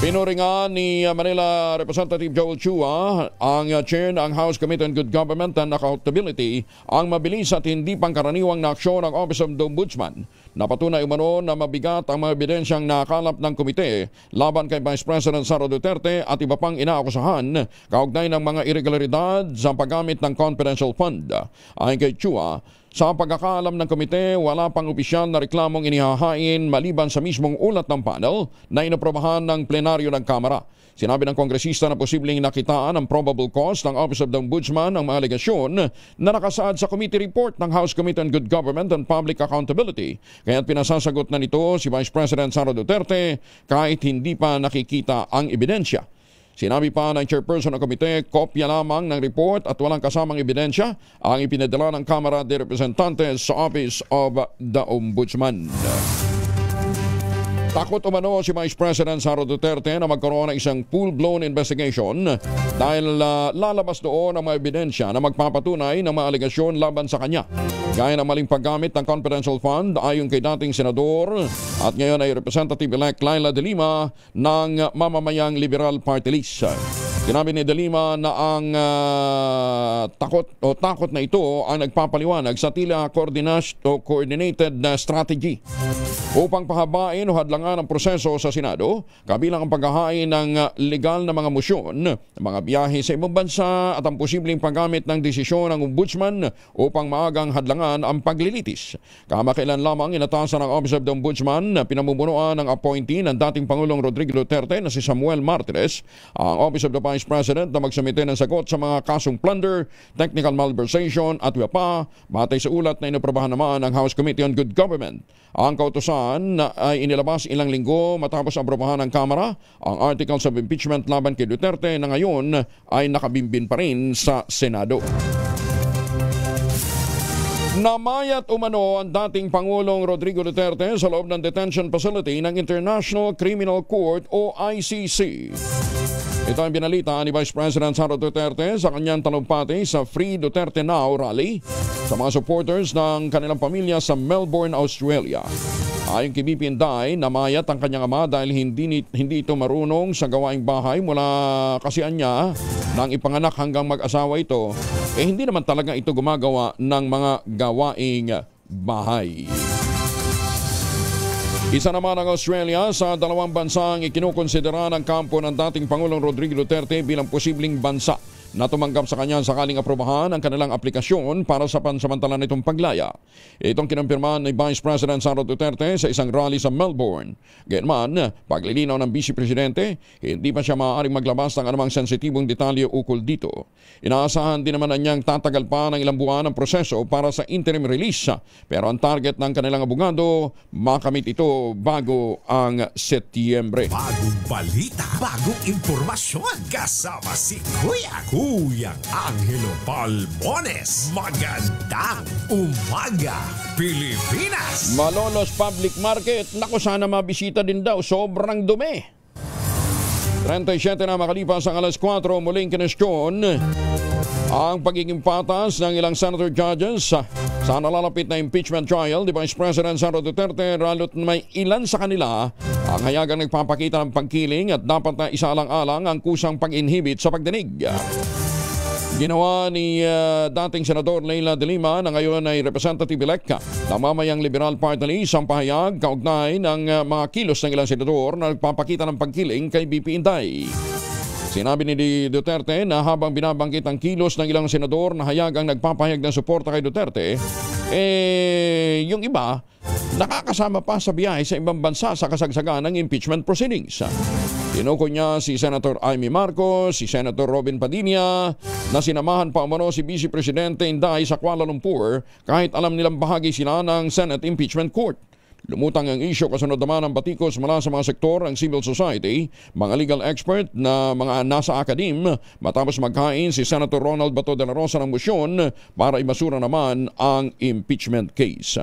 Pinuringan ni Manila Representative Joel Chua, ang chair ng House Committee on Good Government and Accountability, ang mabilis at hindi pangkaraniwang na aksyon ng Office of the Ombudsman. Napatunay umano na mabigat ang mga ebidensyang nakalap ng komite laban kay Vice President Sara Duterte at iba pang inaakusahan kaugnay ng mga irregularidad sa paggamit ng confidential fund. Ayon kay Chua, sa pagkakaalam ng komite, wala pang opisyal na reklamong inihahain maliban sa mismong ulat ng panel na inaprobahan ng plenaryo ng Kamara. Sinabi ng kongresista na posibleng nakitaan ang probable cause ng Office of the Ombudsman ang mga alegasyon na nakasaad sa committee report ng House Committee on Good Government and Public Accountability. Kaya't pinasasagot na nito si Vice President Sara Duterte kahit hindi pa nakikita ang ebidensya. Sinabi pa ng chairperson ng komite, kopya lamang ng report at walang kasamang ebidensya ang ipinadala ng Kamara de Representantes sa Office of the Ombudsman. Takot umano si Vice President Sara Duterte na magkaroon ng isang full-blown investigation dahil lalabas doon ang mga ebidensya na magpapatunay ng mga alegasyon laban sa kanya. Gaya ng maling paggamit ng confidential fund ayon kay dating senador at ngayon ay Representative-elect Laila De Lima ng Mamamayang Liberal Party List. Sinabi ni De Lima na ang takot na ito ang nagpapaliwanag sa tila coordinated na strategy upang pahabain o hadlangan ang proseso sa Senado, kabilang ang paghahain ng legal na mga motion, mga biyahe sa ibang bansa at ang posibleng paggamit ng desisyon ng Ombudsman upang maagang hadlangan ang paglilitis. Kamakailan lamang inatasan ng Office of the Ombudsman na pinamumunuan ng appointee ng dating Pangulong Rodrigo Duterte na si Samuel Martires, ang Office of the Vice President na magsumite ng sagot sa mga kasong plunder, technical malversation at iba pa, batay sa ulat na inaprobahan naman ng House Committee on Good Government. Ang kautusan ay inilabas ilang linggo matapos aprobahan ng Kamara ang articles of impeachment laban kay Duterte na ngayon ay nakabimbin pa rin sa Senado. Namayat umano ang dating Pangulong Rodrigo Duterte sa loob ng detention facility ng International Criminal Court o ICC. Ito ang binalita ni Vice President Sara Duterte sa kanyang talumpati sa Free Duterte Now rally sa mga supporters ng kanilang pamilya sa Melbourne, Australia. Ayon kay BP Inday, namayat ang kanyang ama dahil hindi ito marunong sa gawaing bahay mula kasian niya nang ipanganak hanggang mag-asawa ito. Hindi naman talaga ito gumagawa ng mga gawaing bahay. Isa naman ang Australia sa dalawang bansang ikinukonsidera ng kampo ng dating Pangulong Rodrigo Duterte bilang posibleng bansa na tumanggap sa kanya sakaling aprobahan ang kanilang aplikasyon para sa pansamantala nitong paglaya. Itong kinumpirmahan ni Vice President Sara Duterte sa isang rally sa Melbourne. Gayunman, paglilinaw ng Vice Presidente, hindi pa siya maaaring maglabas ng anumang sensitibong detalye ukol dito. Inaasahan din naman na niyang tatagal pa ng ilang buwan ang proseso para sa interim release, pero ang target ng kanilang abogado, makamit ito bago ang Setyembre.
Bagong balita, bagong impormasyon, kasama si Kuyang Angelo Palmones. Magandang umaga, Pilipinas!
Malolos Public Market, naku sana mabisita din daw, sobrang dumi. 37 na makalipas ang alas 4, muling kinestyon ang pagiging patas ng ilang senator judges sa nalalapit na impeachment trial di Vice President Sara Duterte, lalo't may ilan sa kanila ang hayagang nagpapakita ng pagkiling at dapat na isaalang-alang ang kusang pag-inhibit sa pagdinig. Ginawa ni dating Senador Leila de Lima na ngayon ay Representative-elect na mamayang Liberal Party List ang pahayag kaugnay ng mga kilos ng ilang senador na nagpapakita ng pagkiling kay BP Inday. Sinabi ni Duterte na habang binabangkit ang kilos ng ilang senador na hayagang nagpapahayag ng suporta kay Duterte, yung iba nakakasama pa sa biyahe sa ibang bansa sa kasagsagan ng impeachment proceedings. Tinukoy niya si Senator Amy Marcos, si Senator Robin Padilla, na sinamahan pa umano si Vice Presidente Inday sa Kuala Lumpur kahit alam nilang bahagi sila ng Senate Impeachment Court. Lumutang ang isyo kasunod naman ng batikos mula sa mga sektor ng civil society, mga legal expert na mga nasa akadim matapos magkain si Senator Ronald Bato de la Rosa ng motion para imasura naman ang impeachment case.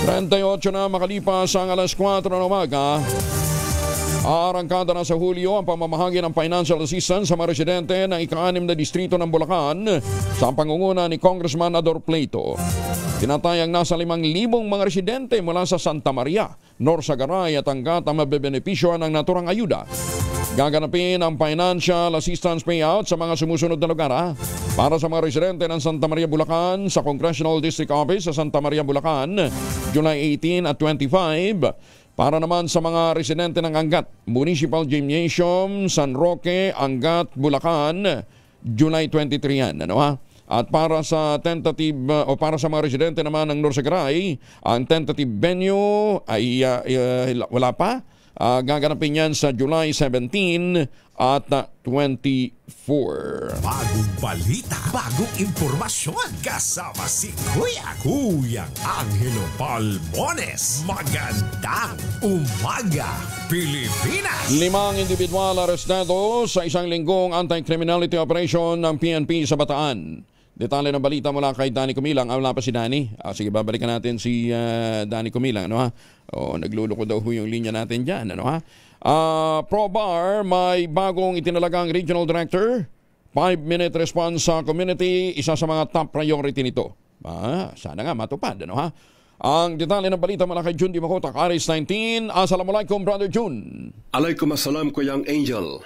38 na makalipas ang alas 4 ng umaga. Arangkada na sa Hulyo ang pamamahagi ng financial assistance sa mga residente ng ika-6 na distrito ng Bulacan sa pangunguna ni Congressman Ador Pleito. Tinatayang nasa 5,000 mga residente mula sa Santa Maria, Norsagaray at Angat ang mabebenepisyo ng naturang ayuda. Gaganapin ang financial assistance payout sa mga sumusunod na lugar para sa mga residente ng Santa Maria, Bulacan sa Congressional District Office sa Santa Maria, Bulacan, July 18 at 25. Para naman sa mga residente ng Angat, Municipal Gymnasium, San Roque, Angat, Bulacan, July 23 yan. At para sa tentative o para sa mga residente naman ng Norsagaray, ang tentative venue ay wala pa. Gaganapin yan sa July 17 at 24.
Bagong balita, bagong impormasyon, kasama si Kuyang Angelo Palmones. Magandang umaga, Pilipinas!
5 individual arestado sa isang linggong anti-criminality operation ng PNP sa Bataan. Detalye ng balita mula kay Danny Kumilang. Wala pa si Danny. Sige, babalikan natin si Danny Kumilang. Nagluloko daw yung linya natin dyan. ProBar, may bagong itinalagang regional director. 5-minute response sa community, isa sa mga top priority nito. Sana nga matupad. Ang detalye ng balita mula kay Jun Di Makota, Aris 19. Assalamualaikum, Brother Jun.
Alaikum Kuya Angel.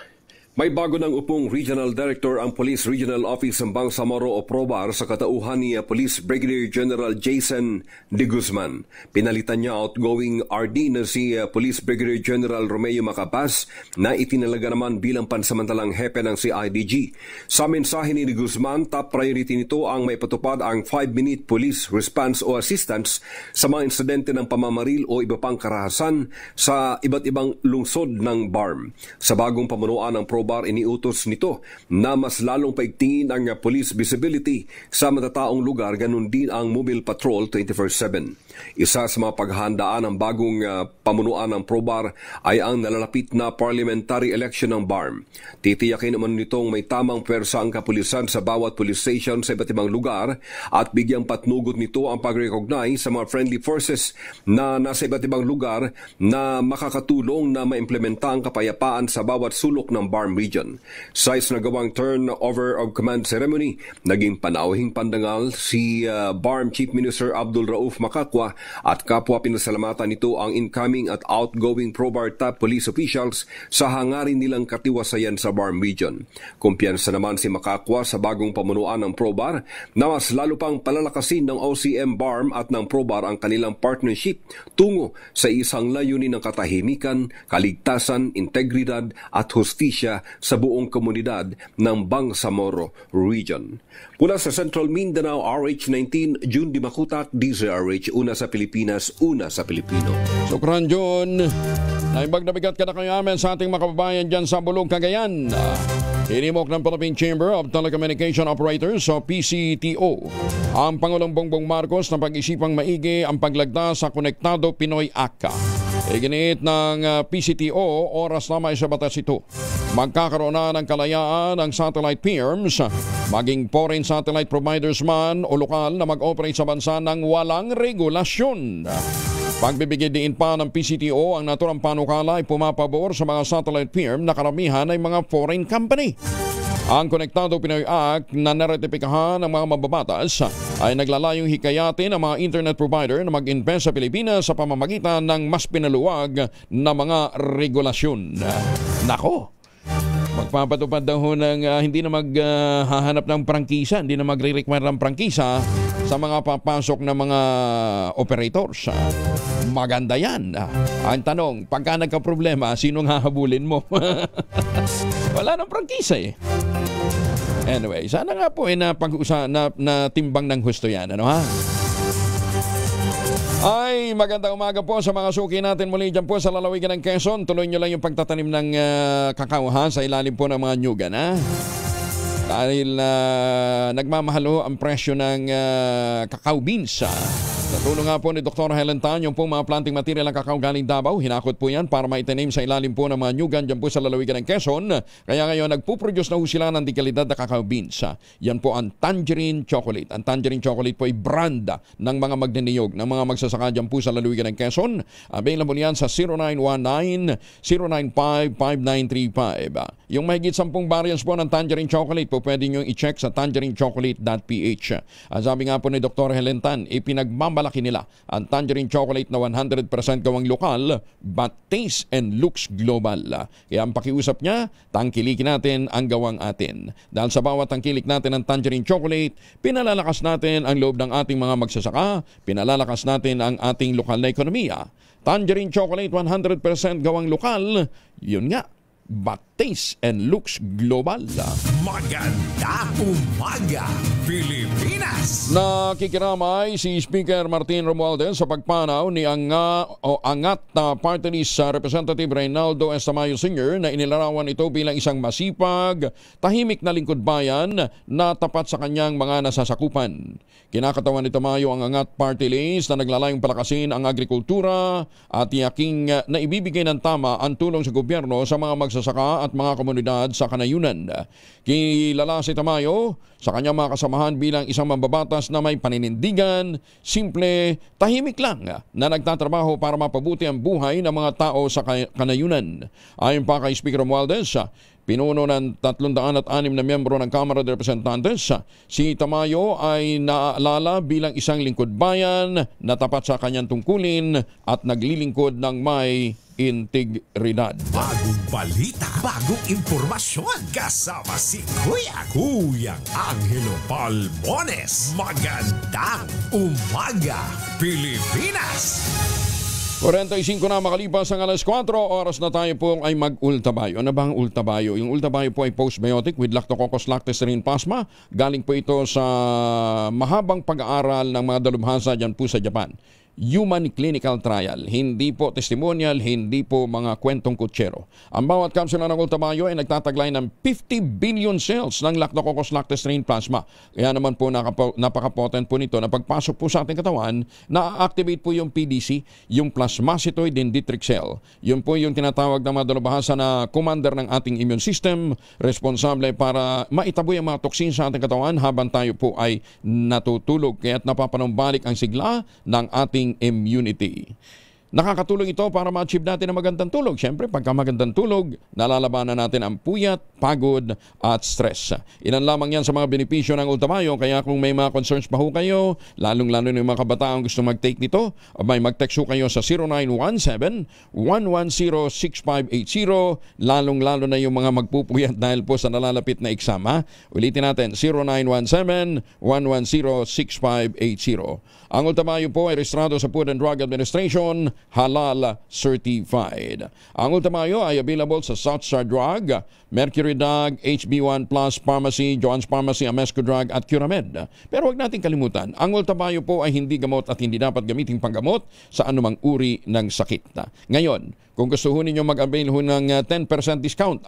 May bago ng upong Regional Director ang Police Regional Office ng Bangsamoro o Probar sa katauhan ni Police Brigadier General Jason De Guzman. Pinalitan niya outgoing RD na si Police Brigadier General Romeo Macabas na itinalaga naman bilang pansamantalang hepe ng CIDG. Sa mensahe ni De Guzman, top priority nito ang maipatupad ang 5-minute police response o assistance sa mga insidente ng pamamaril o iba pang karahasan sa iba't ibang lungsod ng BARM. Sa bagong pamunuan ng Probar, iniutos nito na mas lalong paigtingin ang police visibility sa matataong lugar, ganun din ang mobile patrol 24/7. Isa sa mga paghahandaan ng bagong pamunuan ng Probar ay ang nalalapit na parliamentary election ng BARM. Titiyakin naman nitong may tamang pwersa ang kapulisan sa bawat police station sa iba't ibang lugar at bigyang patnugot nito ang pag-recognize sa mga friendly forces na nasa iba't ibang lugar na makakatulong na maimplementa ang kapayapaan sa bawat sulok ng BARM region. Sa isinagawang turnover of command ceremony, naging panauhing pandangal si BARM Chief Minister Abdul Rauf Makakwa at kapwa pinasalamatan nito ang incoming at outgoing Probar top police officials sa hangarin nilang katiwasayan sa BARM region. Kumpiyansa naman si Makakwa sa bagong pamunuan ng Probar na mas lalo pang palalakasin ng OCM BARM at ng Probar ang kanilang partnership tungo sa isang layunin ng katahimikan, kaligtasan, integridad at hustisya sa buong komunidad ng Bangsamoro Region. Mula sa Central Mindanao, RH19, Jun Di Makutak, DZRH, una sa Pilipinas, una sa Pilipino.
Sukran, Jun. Naibag na bigat ka na kayo amin sa ating makababayan dyan sa Bulong, Cagayan. Hinimok ng Philippine Chamber of Telecommunication Operators o PCTO ang Pangulong Bongbong Marcos na pag-isipang maigi ang paglagda sa Konektado Pinoy ACA. Iginiit ng PCTO, oras na may sa batas ito. Magkakaroon na ng kalayaan ang satellite firms, maging foreign satellite providers man o lokal na mag-operate sa bansa ng walang regulasyon. Pagbibigay din pa ng PCTO, ang naturang panukala ay pumapabor sa mga satellite firm na karamihan ay mga foreign company. Ang Konektado Pinoy Act na naretipikahan ng mga mababatas ay naglalayong hikayatin ang mga internet provider na mag-invest sa Pilipinas sa pamamagitan ng mas pinaluwag na mga regulasyon. Nako! Magpapatupad daw ng hindi na maghahanap ng prangkisa, hindi na magre-require ng prangkisa sa mga papasok na mga operators. Maganda yan. Ang tanong, pagka nagka-problema, sinong hahabulin mo? Wala nang prangkisa eh. Anyway, sana nga po na timbang ng husto yan. Ano ha? Ay, magandang umaga po sa mga suki natin muli dyan po sa lalawigan ng Quezon. Tuloy nyo lang yung pagtatanim ng kakao ha, sa ilalim po ng mga nyugan ha. Dahil nagmamahal ang presyo ng kakao beans. Natulong nga po ni Dr. Helen Tan yung pong mga planting material ng kakao galing Davao. Hinakot po yan para maitanim sa ilalim po ng mga nyugan dyan po sa lalawigan ng Quezon. Kaya ngayon nagpuproduce na ho sila ng dikalidad na kakao beans. Yan po ang Tangerine Chocolate. Ang Tangerine Chocolate po ay brand ng mga magniniyog, ng mga magsasaka dyan po sa lalawigan ng Quezon. Available yan sa 0919-095-5935. Yung mahigit 10 variants po ng Tangerine Chocolate po pwede nyo i-check sa tangerinechocolate.ph. Sabi nga po ni Dr. Helen Tan, ipinagmamalaki nila ang Tangerine Chocolate na 100% gawang lokal but taste and looks global. Kaya ang pakiusap niya, tangkilikin natin ang gawang atin. Dahil sa bawat tangkilik natin ng Tangerine Chocolate, pinalalakas natin ang loob ng ating mga magsasaka, pinalalakas natin ang ating lokal na ekonomiya. Tangerine Chocolate 100% gawang lokal, yun nga, but taste and looks global.
Maganda umaga, Pilipinas!
Nakikiramay si Speaker Martin Romualdez sa pagpanaw ni Angat Party List Representative Reynaldo S. Tamayo Sr. na inilarawan ito bilang isang masipag, tahimik na lingkod bayan na tapat sa kanyang mga nasasakupan. Kinakatawan ni Tamayo ang Angat Party List na naglalayong palakasin ang agrikultura at tiyaking na ibibigay ng tama ang tulong sa gobyerno sa mga magsasaka at mga komunidad sa kanayunan. Kilala si Tamayo sa kanyang mga kasamahan bilang isang mambabatas na may paninindigan, simple, tahimik lang na nagtatrabaho para mapabuti ang buhay ng mga tao sa kanayunan. Ayon pa kay Speaker Romualdez, pinuno ng 306 na miyembro ng Kamara de Representantes. Si Tamayo ay naaalala bilang isang lingkod bayan na tapat sa kanyang tungkulin at naglilingkod ng may integridad.
Bagong balita, bagong impormasyon. Kasama si Kuyang Angelo Palmones. Magandang umaga, Pilipinas!
45 na makalipas ang alas 4, oras na tayo po ay mag-ultabayo. Ano ba ang ultabayo? Yung ultabayo po ay postbiotic with Lactococcus lactosерine plasma. Galing po ito sa mahabang pag-aaral ng mga dalubhasa dyan po sa Japan. Human clinical trial. Hindi po testimonial, hindi po mga kwentong kutsero. Ang bawat kapsula ng ultabayo ay nagtataglay ng 50 billion cells ng Lactococcus lactosерine plasma. Kaya naman po napaka-potent po nito na pagpasok po sa ating katawan, na-activate po yung PDC, yung plasmacytoid dendritic cell. Yun po yung tinatawag na madalubhasa na commander ng ating immune system, responsable para maitaboy ang mga toksin sa ating katawan habang tayo po ay natutulog. Kaya't napapanumbalik ang sigla ng ating immunity. Nakakatulong ito para ma-achieve natin ang magandang tulog. Siyempre, pagka magandang tulog, nalalabanan natin ang puyat, pagod, at stress. Ilan lamang yan sa mga benepisyo ng ultabayo. Kaya kung may mga concerns pa ho kayo, lalong-lalo ng mga kabataan gusto mag-take nito, may mag-text ho kayo sa 0917-110-6580. Lalong-lalo na yung mga magpupuyat dahil po sa nalalapit na exam. Ulitin natin, 0917-110-6580. Ang ultabayo po ay rehistrado sa Food and Drug Administration, halal certified. Ang ultabayo ay available sa Southstar Drug, Mercury Drug, HB1 Plus Pharmacy, John's Pharmacy, Amesco Drug at Curamed. Pero huwag natin kalimutan, ang ultabayo po ay hindi gamot at hindi dapat gamitin panggamot sa anumang uri ng sakit. Ngayon, kung gusto ho ninyo mag-avail ho ng 10% discount,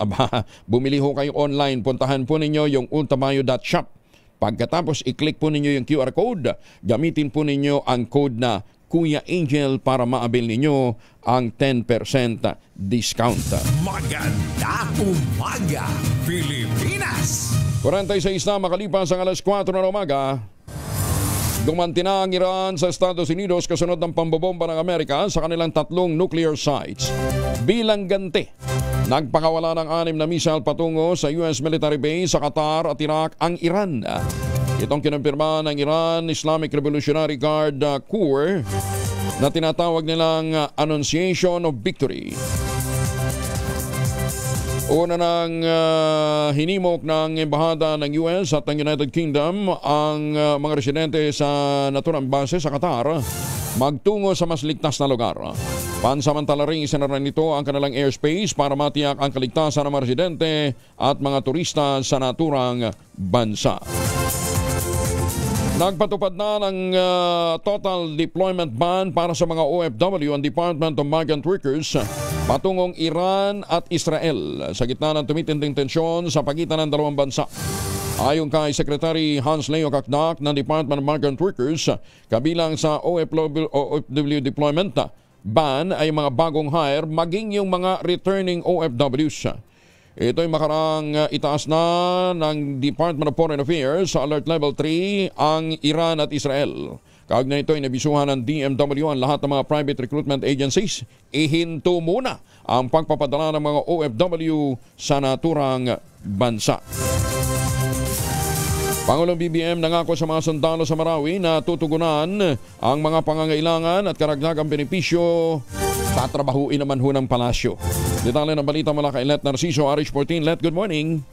bumili ho kayo online, puntahan po ninyo yung ultabayo.shop. Pagkatapos, i-click po ninyo yung QR code, gamitin po ninyo ang code na Kuya Angel para ma-avail ninyo ang 10% discount.
Magandang umaga, Pilipinas!
46 na makalipas ang alas 4 na umaga. Gumanti na ang Iran sa Estados Unidos kasunod ng pambobomba ng Amerika sa kanilang 3 nuclear sites. Bilang ganti, nagpakawala ng 6 na missile patungo sa US military base sa Qatar at Iraq ang Iran. Itong kinumpirma ng Iran Islamic Revolutionary Guard Corps na tinatawag nilang Annunciation of Victory. Una nang hinimok ng embahada ng US at ng United Kingdom ang mga residente sa naturang base sa Qatar magtungo sa mas ligtas na lugar. Pansamantala rin isinara nito ang kanilang airspace para matiyak ang kaligtasan ng mga residente at mga turista sa naturang bansa. Nagpatupad na ng total deployment ban para sa mga OFW ang Department of Migrant Workers patungong Iran at Israel sa gitna ng tumitinding tensyon sa pagitan ng dalawang bansa. Ayon kay Secretary Hans Leo Kakdak ng Department of Migrant Workers, kabilang sa OFW deployment ban ay mga bagong hire maging yung mga returning OFWs. Ito'y makarang itaas na ng Department of Foreign Affairs sa Alert Level 3 ang Iran at Israel. Kaugnay ito ay nabisuhan ng DMW ang lahat ng mga private recruitment agencies. Ihinto muna ang pagpapadala ng mga OFW sa naturang bansa. Pangulong BBM nangako sa mga sundalo sa Marawi na tutugunan ang mga pangangailangan at karagdagang benepisyo. Tatrabahuin naman ho ng palasyo. Detalye ng balita mula kay Let Narciso, RH14. Let, good morning.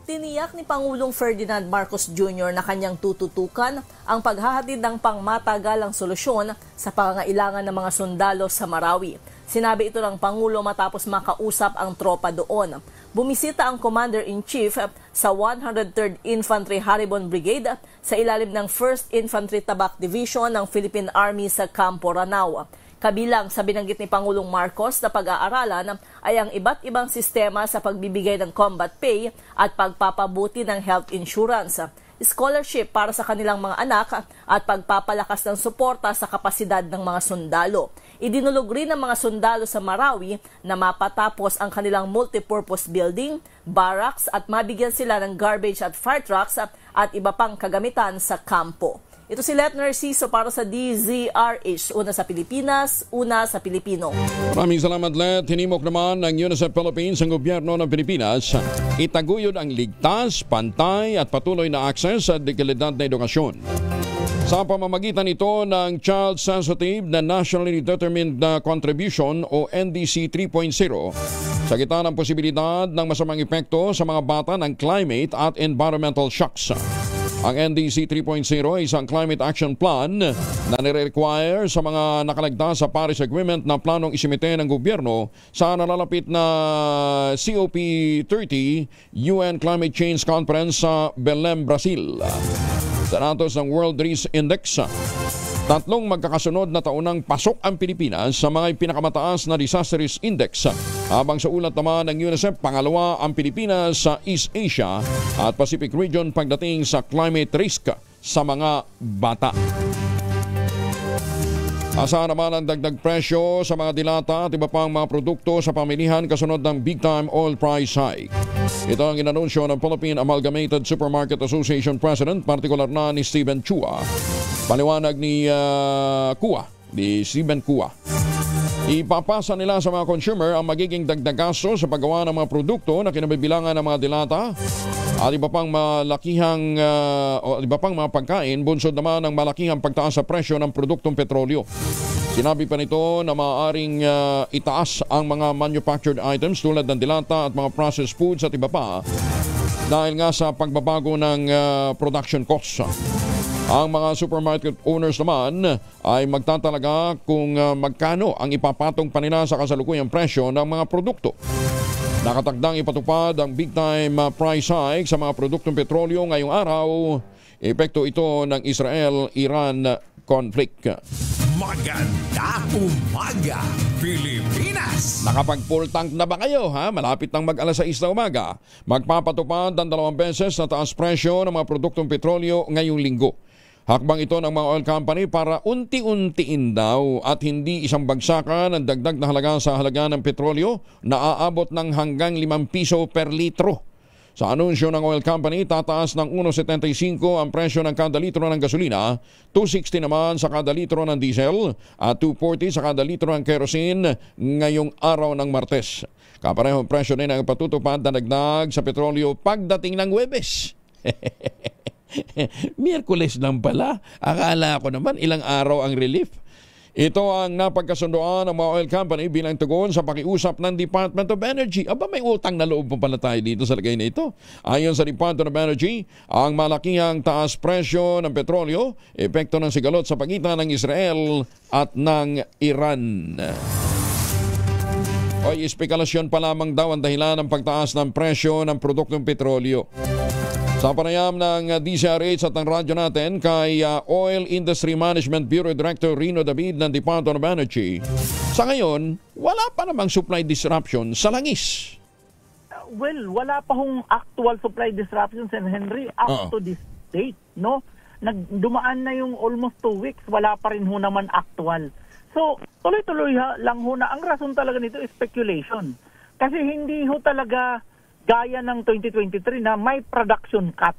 Tiniyak ni Pangulong Ferdinand Marcos Jr. na kanyang tututukan ang paghahatid ng pangmatagalang solusyon sa pangangailangan ng mga sundalo sa Marawi. Sinabi ito ng Pangulo matapos makausap ang tropa doon. Bumisita ang Commander-in-Chief sa 103rd Infantry Haribon Brigade sa ilalim ng 1st Infantry Tabak Division ng Philippine Army sa Campo Ranao. Kabilang sa binanggit ni Pangulong Marcos na pag-aaralan ay ang iba't ibang sistema sa pagbibigay ng combat pay at pagpapabuti ng health insurance, scholarship para sa kanilang mga anak at pagpapalakas ng suporta sa kapasidad ng mga sundalo. Idinulog rin ng mga sundalo sa Marawi na mapatapos ang kanilang multipurpose building, barracks at mabigyan sila ng garbage at fire trucks at iba pang kagamitan sa kampo. Ito si Let Narciso para sa DZRH. Una sa Pilipinas, una sa Pilipino.
Maraming salamat, Let. Hinimok naman ng UNICEF Philippines ang gobyerno ng Pilipinas itaguyod ang ligtas, pantay at patuloy na akses sa dekalidad na edukasyon. Sa pamamagitan ito ng Child Sensitive na Nationally Determined Contribution o NDC 3.0 sa gitna ng posibilidad ng masamang epekto sa mga bata ng climate at environmental shocks. Ang NDC 3.0 ay isang climate action plan na nire-require sa mga nakalagda sa Paris Agreement na planong isimite ng gobyerno sa nalalapit na COP30 UN Climate Change Conference sa Belém, Brazil. Sa datos ng World Risk Index, tatlong magkakasunod na taonang pasok ang Pilipinas sa mga pinakamataas na disaster risk index. Habang sa ulat naman ng UNICEF, pangalawa ang Pilipinas sa East Asia at Pacific region pagdating sa climate risk sa mga bata. Asahan naman ang dagdag presyo sa mga dilata at iba pang mga produkto sa pamilihan kasunod ng big-time oil price hike. Ito ang inanunsyo ng Philippine Amalgamated Supermarket Association President, partikular na ni Stephen Chua. Paliwanag ni Stephen Chua. Ipapasa nila sa mga consumer ang magiging dagdag gasto sa paggawa ng mga produkto na kinabibilangan ng mga dilata at iba pang mga pagkain, bunsod naman ng malakihang pagtaas sa presyo ng produktong petrolyo. Sinabi pa nito na maaaring itaas ang mga manufactured items tulad ng dilata at mga processed foods at iba pa dahil nga sa pagbabago ng production costs. Ang mga supermarket owners naman ay magtatalaga kung magkano ang ipapatong pa nila sa kasalukuyang presyo ng mga produkto. Nakatagdang ipatupad ang big-time price hike sa mga produktong petrolyo ngayong araw. Epekto ito ng Israel-Iran conflict.
Magandang umaga, Pilipinas!
Nakapag-full tank na ba kayo, ha? Malapit nang mag-alas 6 na umaga. Magpapatupad ang 2 beses na taas presyo ng mga produktong petrolyo ngayong linggo. Hakbang ito ng mga oil company para unti-untiin daw at hindi isang bagsakan ang dagdag na halaga sa halaga ng petrolyo na aabot ng hanggang 5 piso per litro. Sa anunsyo ng oil company, tataas ng 1.75 ang presyo ng kada litro ng gasolina, 2.60 naman sa kada litro ng diesel at 2.40 sa kada litro ng kerosene ngayong araw ng Martes. Kaparehong presyo din ang patutupad na dagdag sa petrolyo pagdating ng Huwebes. Miyerkules lang pala. Akala ko naman ilang araw ang relief. Ito ang napagkasundoan ng mga oil company bilang tugon sa pakiusap ng Department of Energy. Aba, may utang na loob pa pala tayo dito sa lagay na ito. Ayon sa Department of Energy, ang malakihang taas presyo ng petrolyo, epekto ng sigalot sa pagitan ng Israel at ng Iran. Espekulasyon pa lamang daw ang dahilan ng pagtaas ng presyo ng produktong petrolyo. Sa panayam ng DZRH at ng radyo natin kay Oil Industry Management Bureau Director Rino David ng Department of Energy, sa ngayon, wala pa namang supply disruption sa langis.
Well, wala pa hong actual supply disruption, Sen. Henry, up to this date, no? Dumaan na yung almost 2 weeks, wala pa rin ho naman actual. So, tuloy-tuloy lang ho na. Ang rason talaga nito is speculation. Kasi hindi ho talaga gaya ng 2023 na may production cut.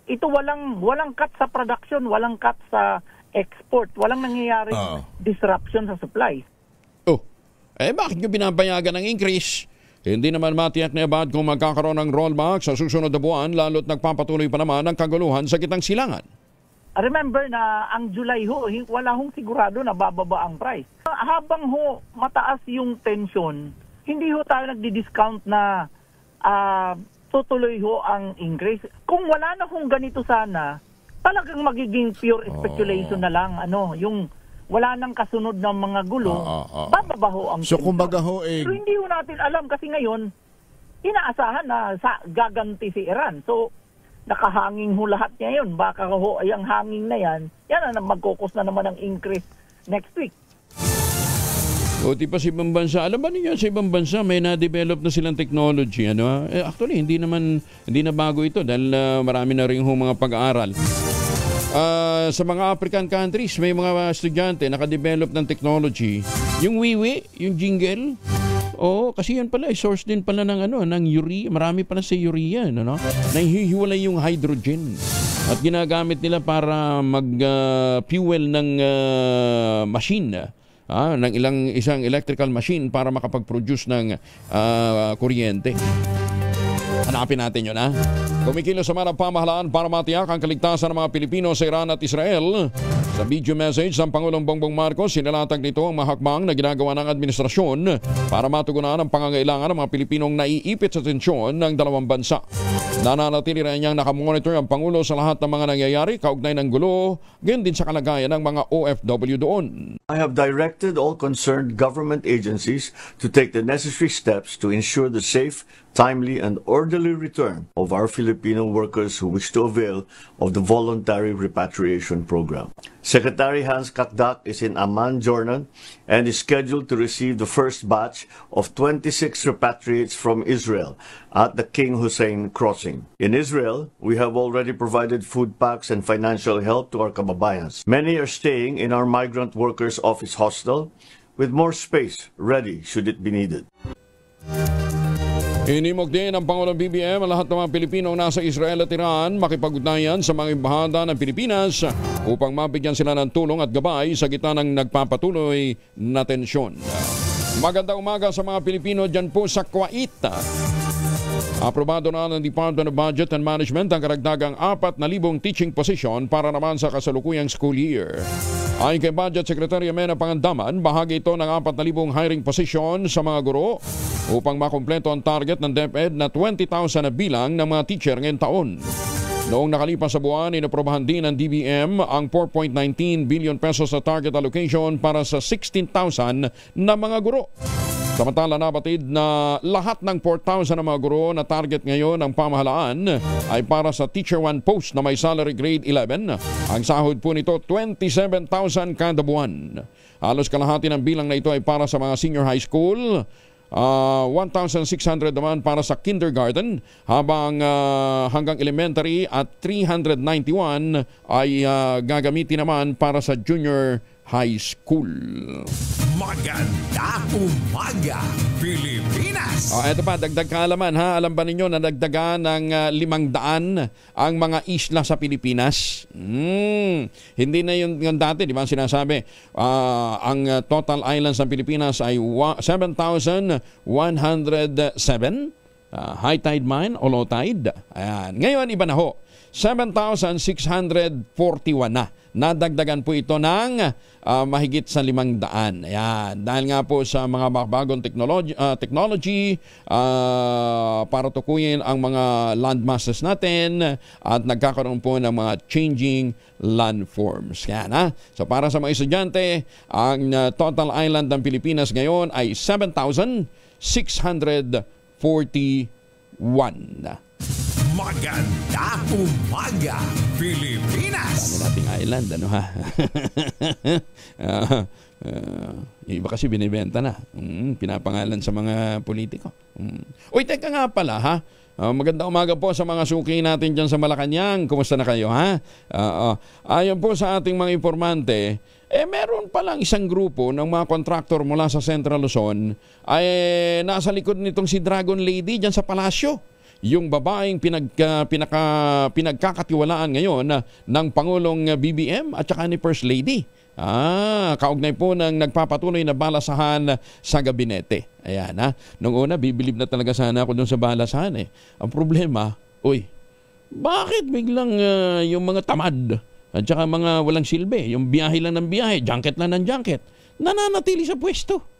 Ito walang cut sa production, walang cut sa export, walang nangyayaring disruption sa supply.
Bakit nyo binabayagan ng increase? Hindi naman matiyak na ibad kung magkakaroon ng rollback sa susunod na buwan, lalo't nagpapatuloy pa naman ang kaguluhan sa gitnang silangan.
Remember na ang July ho, wala hong sigurado na bababa ang price. Habang ho mataas yung tension, hindi ho tayo nagdi-discount na tutuloy ho ang increase. Kung wala na hong ganito sana, talagang magiging pure speculation na lang. Yung wala nang kasunod ng mga gulo, bababa ho ang
So kumbaga ho
Pero hindi ho natin alam kasi ngayon, inaasahan na gaganti si Iran. So, nakahanging ho lahat niya yun. Baka ho ay ang hanging na yan ang magkukos na naman ng increase next week.
Di pa sa ibang bansa. Alam ba niyo, sa ibang bansa may na-develop na silang technology. Actually, hindi na bago ito dahil marami na rin mga pag-aaral. Sa mga African countries, may mga estudyante naka-develop ng technology. Yung wiwi, yung jingle, kasi yan pala, source din pala ng urea. Marami pala sa urea, nahihiwalay yung hydrogen. at ginagamit nila para mag-fuel ng machine. Ng isang electrical machine para makapag-produce ng kuryente. Hanapin natin yun, ha? Kumikilos sa mga pamahalaan para matiyak ang kaligtasan ng mga Pilipino sa Iran at Israel. Sa video message ng Pangulong Bongbong Marcos, sinilatag nito ang mahakbang na ginagawa ng administrasyon para matugunan ang pangangailangan ng mga Pilipinong naiipit sa tensyon ng dalawang bansa. Nananatili rin niyang nakamonitor ang Pangulo sa lahat ng mga nangyayari kaugnay ng gulo, gayon din sa kalagayan ng mga OFW doon.
I have directed all concerned government agencies to take the necessary steps to ensure the safe, timely, and orderly return of our Filipino workers who wish to avail of the voluntary repatriation program. Secretary Hans Kakdak is in Amman, Jordan, and is scheduled to receive the first batch of 26 repatriates from Israel at the King Hussein Crossing. In Israel, we have already provided food packs and financial help to our kababayans. Many are staying in our migrant workers' office hostel with more space ready should it be needed.
Inimok din ng Pangulong BBM ang lahat ng mga Pilipinong nasa Israel at Iran makipag-ugnayan sa mga embahada ng Pilipinas upang mabigyan sila ng tulong at gabay sa gitna ng nagpapatuloy na tensyon. Magandang umaga sa mga Pilipino dyan po sa Kuwait. Aprobado na ng Department of Budget and Management ang karagdagang 4,000 teaching position para naman sa kasalukuyang school year. Ayon kay Budget Secretary Mena Pangandaman, bahagi ito ng 4,000 hiring position sa mga guro upang makumpleto ang target ng DepEd na 20,000 na bilang ng mga teacher ngayong taon. Noong nakalipas sa buwan, inaprobahan din ng DBM ang 4.19 billion pesos sa target allocation para sa 16,000 na mga guro. Samantala, nabatid na lahat ng 4,000 na mga guro na target ngayon ng pamahalaan ay para sa Teacher 1 post na may salary grade 11. Ang sahod po nito, 27,000 kada buwan. Halos kalahati ng bilang na ito ay para sa mga senior high school, 1,600 naman para sa kindergarten, habang hanggang elementary at 391 ay gagamitin naman para sa junior high school.
Maganda umaga, Pilipinas!
Ito pa, dagdag kaalaman, ha? Alam ba ninyo na dagdagan ng 500 ang mga isla sa Pilipinas? Hindi na yung dati, di ba sinasabi? Ang total islands ng Pilipinas ay 7,107. High tide man o low tide. Ayan. Ngayon, iba na ho. 7,641 na. Nadagdagan po ito ng mahigit sa 500. Ayan. Dahil nga po sa mga bagong technology para tukuyin ang mga land masses natin at nagkakaroon po ng mga changing landforms. Yan, ha? So para sa mga estudyante, ang total island ng Pilipinas ngayon ay 7,641.
Maganda umaga, Pilipinas!
Dami nating island, ano ha? Iba kasi binibenta na. Pinapangalan sa mga politiko. Uy, teka nga pala, ha? Magandang umaga po sa mga suki natin dyan sa Malacanang. Kumusta na kayo, ha? Ayon po sa ating mga informante, meron palang isang grupo ng mga kontraktor mula sa Central Luzon ay nasa likod nitong si Dragon Lady dyan sa palasyo. Yung babaeng pinagkakatiwalaan ngayon ng Pangulong BBM at saka ni First Lady. Kaugnay po ng nagpapatuloy na balasahan sa gabinete. Ayan, ha. Nung una, bibilib na talaga sana ako doon sa balasahan eh. Ang problema, bakit biglang yung mga tamad at saka mga walang silbi, yung biyahe lang ng biyahe, junket lang ng junket, nananatili sa pwesto?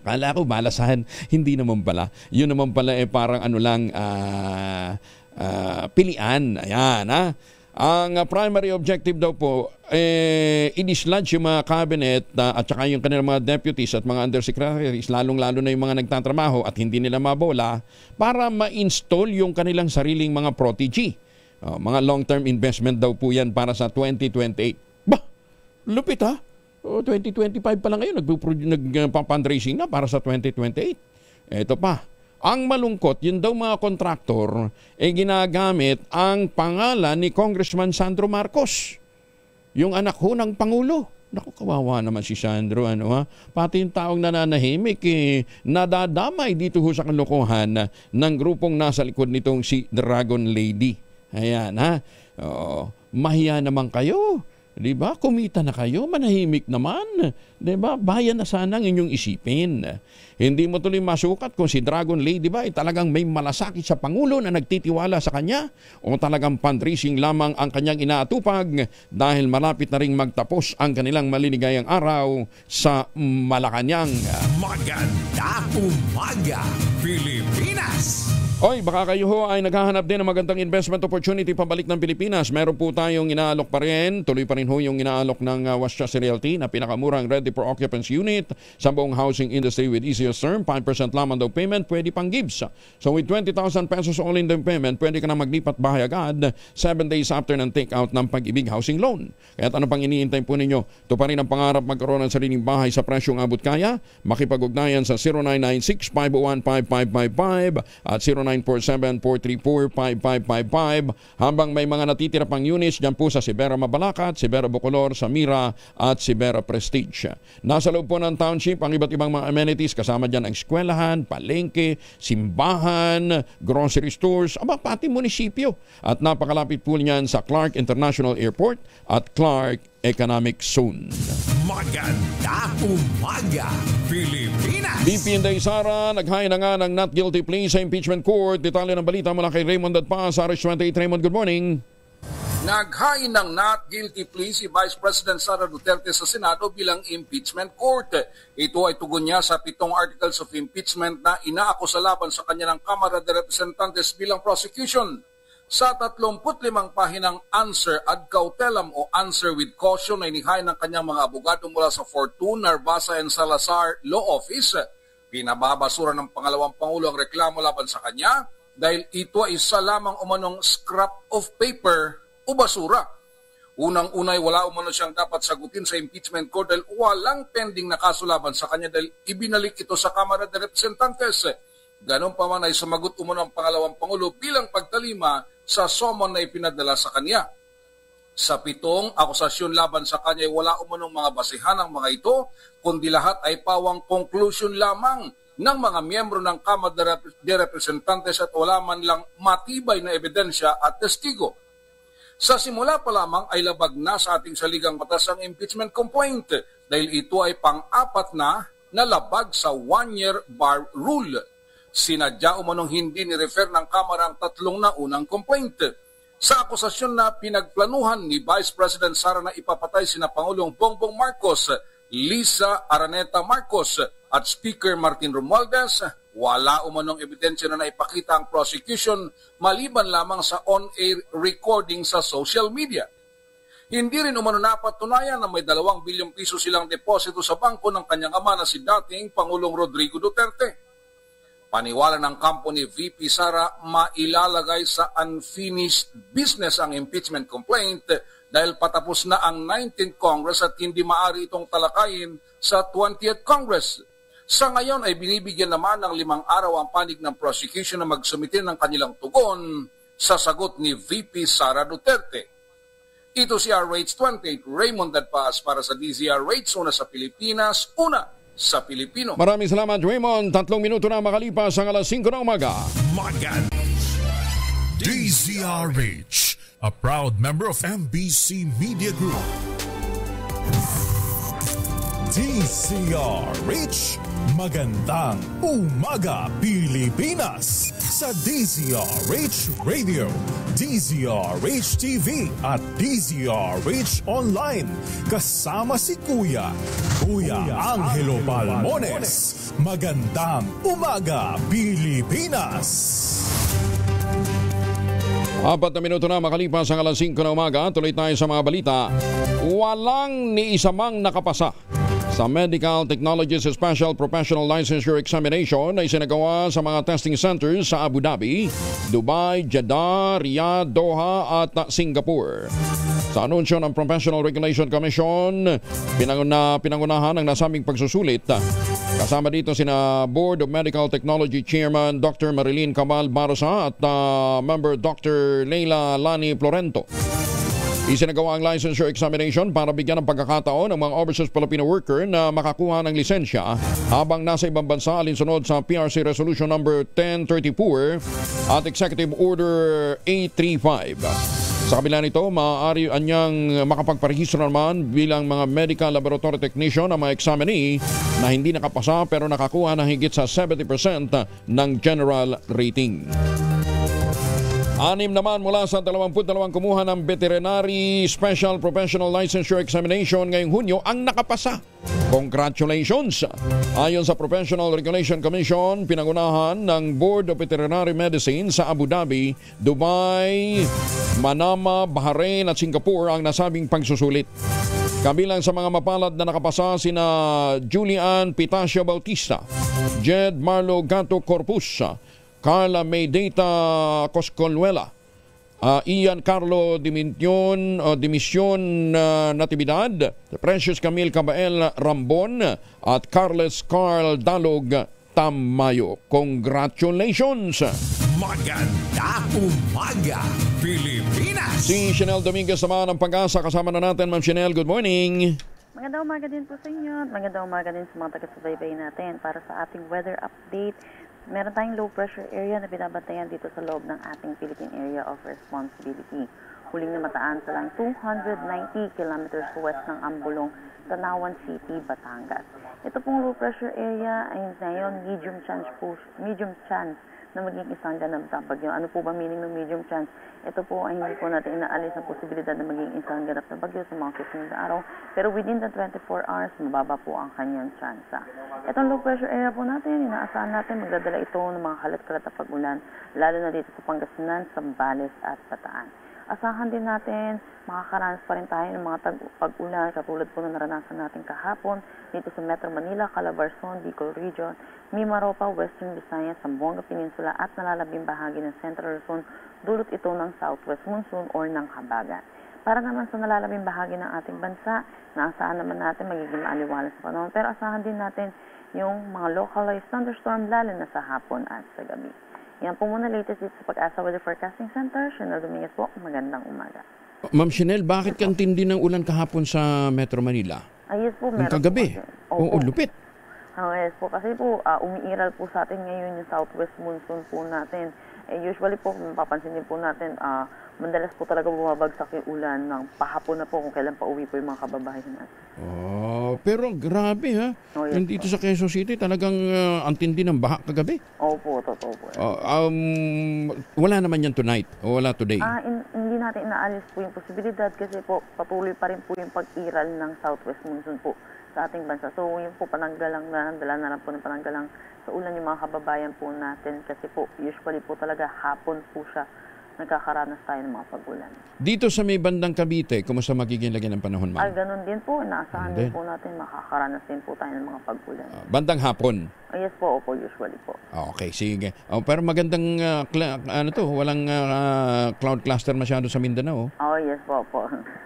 Kala ko balasahan, hindi naman pala. Yun naman pala parang pilian. Ayan, ha. Ang primary objective daw po, i-dislodge yung mga cabinet at saka yung kanilang mga deputies at mga undersecretaries, lalong-lalo na yung mga nagtatrabaho at hindi nila mabola, para ma-install yung kanilang sariling mga protege. Mga long-term investment daw po yan para sa 2028. Bah! Lupit, ha? 2025 pa lang ngayon, nagpa-fundraising na para sa 2028. Ito pa. Ang malungkot, yun daw mga kontraktor, ginagamit ang pangalan ni Congressman Sandro Marcos. Yung anak ho ng Pangulo. Naku, kawawa naman si Sandro, Pati yung taong nananahimik, nadadamay dito ho sa kalokohan ng grupong nasa likod nitong si Dragon Lady. Ayan, ha? Mahiya naman kayo. Diba? Kumita na kayo, manahimik naman. Diba? Bayan na sana ang inyong isipin. Hindi mo tuloy masukat kung si Dragon Lady ba ay talagang may malasakit sa Pangulo na nagtitiwala sa kanya o talagang fundraising lamang ang kanyang inaatupag dahil malapit na ring magtapos ang kanilang malinigayang araw sa Malacanang.
Maganda umaga, Pilipinas!
Oy, baka kayo ho ay naghahanap din ng magandang investment opportunity pabalik ng Pilipinas. Meron po tayong inaalok pa rin. Tuloy pa rin ho yung inaalok ng Westchester Realty na pinakamurang ready for occupancy unit sa buong housing industry with easiest term. 5% lamang daw payment, pwede pang gives. So with 20,000 pesos all in the payment, pwede ka na maglipat bahay agad 7 days after ng take-out ng Pag-ibig Housing Loan. Kaya ano pang iniintay po ninyo? Ito pa rin ang pangarap magkaroon ng sariling bahay sa presyong abot kaya. Makipag-ugnayan sa 0996-501-5555 at 0947-434-5555 habang may mga natitira pang units dyan po sa Sibera Mabalacat, Sibera Bacolor, Samira at Sibera Prestige. Nasa loob po ng township ang iba't ibang mga amenities kasama dyan ang eskwelahan, palengke, simbahan, grocery stores, pati munisipyo. At napakalapit po niyan sa Clark International Airport at Clark Economic Zone.
Maganda umaga, Pilipinas!
BP Inday Sara, naghain na nga ng not guilty plea sa impeachment court. Detalye ng balita mula kay Raymond Dadpa sa RH28. Raymond, good morning.
Naghain ng not guilty plea si Vice President Sara Duterte sa Senado bilang impeachment court. Ito ay tugon niya sa 7 articles of impeachment na inaakusa laban sa kanya ng Kamara de Representantes bilang prosecution. Sa 35 pahinang answer ad cautelam o answer with caution na inihain ng kanyang mga abogado mula sa Fortune, Narvasa and Salazar Law Office, pinababasura ng pangalawang Pangulo ang reklamo laban sa kanya dahil ito ay isa lamang umanong scrap of paper o basura. Unang-unay wala umano siyang dapat sagutin sa impeachment court dahil walang pending na kaso laban sa kanya dahil ibinalik ito sa Kamara de Representantes. Ganon pa man ay sumagot umano ang pangalawang Pangulo bilang pagtalima sa summon na ipinadala sa kanya. Sa 7 akusasyon laban sa kanya ay wala umanong mga basihan ng mga ito, kundi lahat ay pawang conclusion lamang ng mga miyembro ng Kamara de Representantes at wala man lang matibay na ebidensya at testigo. Sa simula pa lamang ay labag na sa ating saligang batas ang impeachment complaint dahil ito ay pang-apat na labag sa 1-year bar rule. Sinadya umanong hindi ni-refer ng Kamara ang 3 na unang complaint. Sa akusasyon na pinagplanuhan ni Vice President Sara na ipapatay sina Pangulong Bongbong Marcos, Lisa Araneta Marcos at Speaker Martin Romualdez, wala umanong ebidensya na naipakita ang prosecution maliban lamang sa on-air recording sa social media. Hindi rin umano napatunayan na may 2 bilyong piso silang deposito sa bangko ng kanyang ama na si dating Pangulong Rodrigo Duterte. Paniwala ng kampo ni VP Sara, mailalagay sa unfinished business ang impeachment complaint dahil patapos na ang 19th Congress at hindi maaari itong talakayin sa 20th Congress. Sa ngayon ay binibigyan naman ng 5 araw ang panig ng prosecution na magsumitin ng kanilang tugon sa sagot ni VP Sara Duterte. Ito si RH28, Raymond Dadpas para sa DZRH, una sa Pilipinas, una sa Pilipino.
Maraming salamat, Raymond. 3 minuto na makalipas ang alas 5 ng umaga.
Maganda.
DZRH, a proud member of MBC Media Group. DZRH, magandang umaga Pilipinas sa DZRH Radio, DZRH TV at DZRH Online. Kasama si Kuya Angelo Palmones. Magandang umaga Pilipinas.
4 na minuto na makalipas ang alas 5 na umaga. Tuloy tayo sa mga balita. Walang ni isa mang nakapasa sa Medical Technologies Special Professional Licensure Examination na isinagawa sa mga testing centers sa Abu Dhabi, Dubai, Jeddah, Riyadh, Doha at Singapore. Sa anunsyo ng Professional Regulation Commission, pinangunahan ang nasabing pagsusulit. Kasama dito sina Board of Medical Technology Chairman Dr. Marilyn Cabal Barosa at member Dr. Leila Lani Florento. Isinagawa ang licensure examination para bigyan ng pagkakataon ng mga overseas Filipino worker na makakuha ng lisensya habang nasa ibang bansa alinsunod sa PRC Resolution number 1034 at Executive Order 835. Sa kabila nito, maaari anyang makapagparehistro naman bilang mga medical laboratory technician ang mga examinee na hindi nakapasa pero nakakuha ng higit sa 70% ng general rating. 6 naman mula sa 22 kumuha ng Veterinary Special Professional Licensure Examination ngayong Hunyo ang nakapasa. Congratulations! Ayon sa Professional Regulation Commission, pinangunahan ng Board of Veterinary Medicine sa Abu Dhabi, Dubai, Manama, Bahrain at Singapore ang nasabing pagsusulit. Kabilang sa mga mapalad na nakapasa sina Julian Pitacio Bautista, Jed Marlo Gato Corpus, Carla Maydata Coscolluela, Ian Carlo Dimision Natividad, Precious Camille Cabael Rambon at Carles Carl Dalog Tamayo. Congratulations!
Maganda umaga, Pilipinas!
Si Chanel Dominguez naman ng Pag-asa. Kasama na natin, Ma'am Chanel. Good morning!
Magandang umaga din po sa inyo at magandang umaga din sa mga taga-subaybay natin. Para sa ating weather update, meron tayong low pressure area na binabantayan dito sa loob ng ating Philippine Area of Responsibility. Huling namataan sa lang 290 kilometers west ng Ambulong, Tanawan City, Batangas. Ito pong low pressure area ay ngayon medium chance na maging isang ganap na bagyo. Ano po ba meaning ng medium chance? Ito po ay hindi po natin inaalis ang posibilidad na maging isang ganap na bagyo sa mga susunod na araw. Pero within the 24 hours, mababa po ang kanyang tsansa. Itong low pressure area po natin, inaasahan natin magdadala ito ng mga kalat-kalat na pag-ulan, lalo na dito sa Pangasinan, Zambales at Bataan. Asahan din natin, makakaranas pa rin tayo ng mga pag-ulan katulad po na naranasan natin kahapon dito sa Metro Manila, Calabarzon, Bicol Region, Mimaropa, Western Visayas, Zamboanga Peninsula at nalalabing bahagi ng Central Luzon, dulot ito ng Southwest Monsoon or ng Habagat. Para naman sa nalalabing bahagi ng ating bansa, naasahan naman natin magiging maaliwalas sa panahon, pero asahan din natin yung mga localized thunderstorm lalo na sa hapon at sa gabi. Yan po muna latest dito sa Pag-asa Weather Forecasting Center. Chanel Dominguez po, magandang umaga.
Ma'am Chanel, bakit kang tindi ng ulan kahapon sa Metro Manila?
Yes po, meron
kagabi. Oo, lupit.
Yes po, kasi po umiiral po sa atin ngayon yung Southwest Monsoon po natin. Usually po, mapapansin din po natin, madalas po talaga bumabagsak yung ulan ng pahapon na po kung kailan pa uwi po yung mga kababayan natin.
Pero grabe ha. Yes, dito sa Quezon City talagang ang tindi ng baha kagabi.
Opo, totoo po.
Wala naman yan tonight o wala today?
Hindi natin inaalis po yung posibilidad kasi po patuloy pa rin po yung pag-iral ng Southwest Monsoon po sa ating bansa. So yun po pananggalang na lang po ng pananggalang sa ulan yung mga kababayan po natin kasi po usually po talaga hapon po siya nagkakaranas tayo ng mga pag-ulan. Dito
sa may bandang Cavite, kumusta magiging lagay ng panahon, ma'am?
Ganun din po. Inaasahan din po natin makakaranas din po tayo ng mga pag-ulan.
Bandang hapon?
Yes po, usually po.
Okay, sige. Pero magandang, walang cloud cluster masyado sa Mindanao.
Yes po.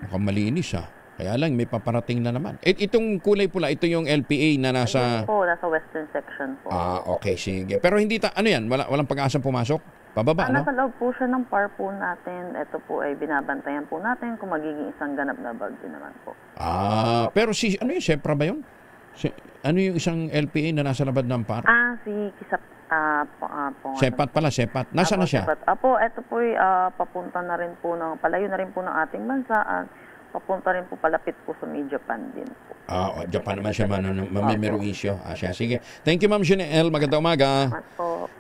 Mukhang malinis Kaya lang, may paparating na naman. Itong kulay pula, ito yung LPA na nasa...
Yes po, nasa western section po.
Okay, sige. Pero hindi, walang pag-asang pumasok? Pababa, no?
Nasa loob po siya ng PAR po natin. Ito po ay binabantayan po natin kung magiging isang ganap na bagyo naman po.
Pero ano yung SEPRA ba yun? Ano yung isang LPA na nasa labad ng PAR?
Si Kisap.
Sepat pala, Sepat. Nasaan na siya?
Ito po ay papunta na rin po palayo na rin po ng ating bansa at papunta rin po palapit po sa may Japan din po.
Japan naman siya merong issue. Sige. Thank you, Ma'am Chanel. Magandang umaga.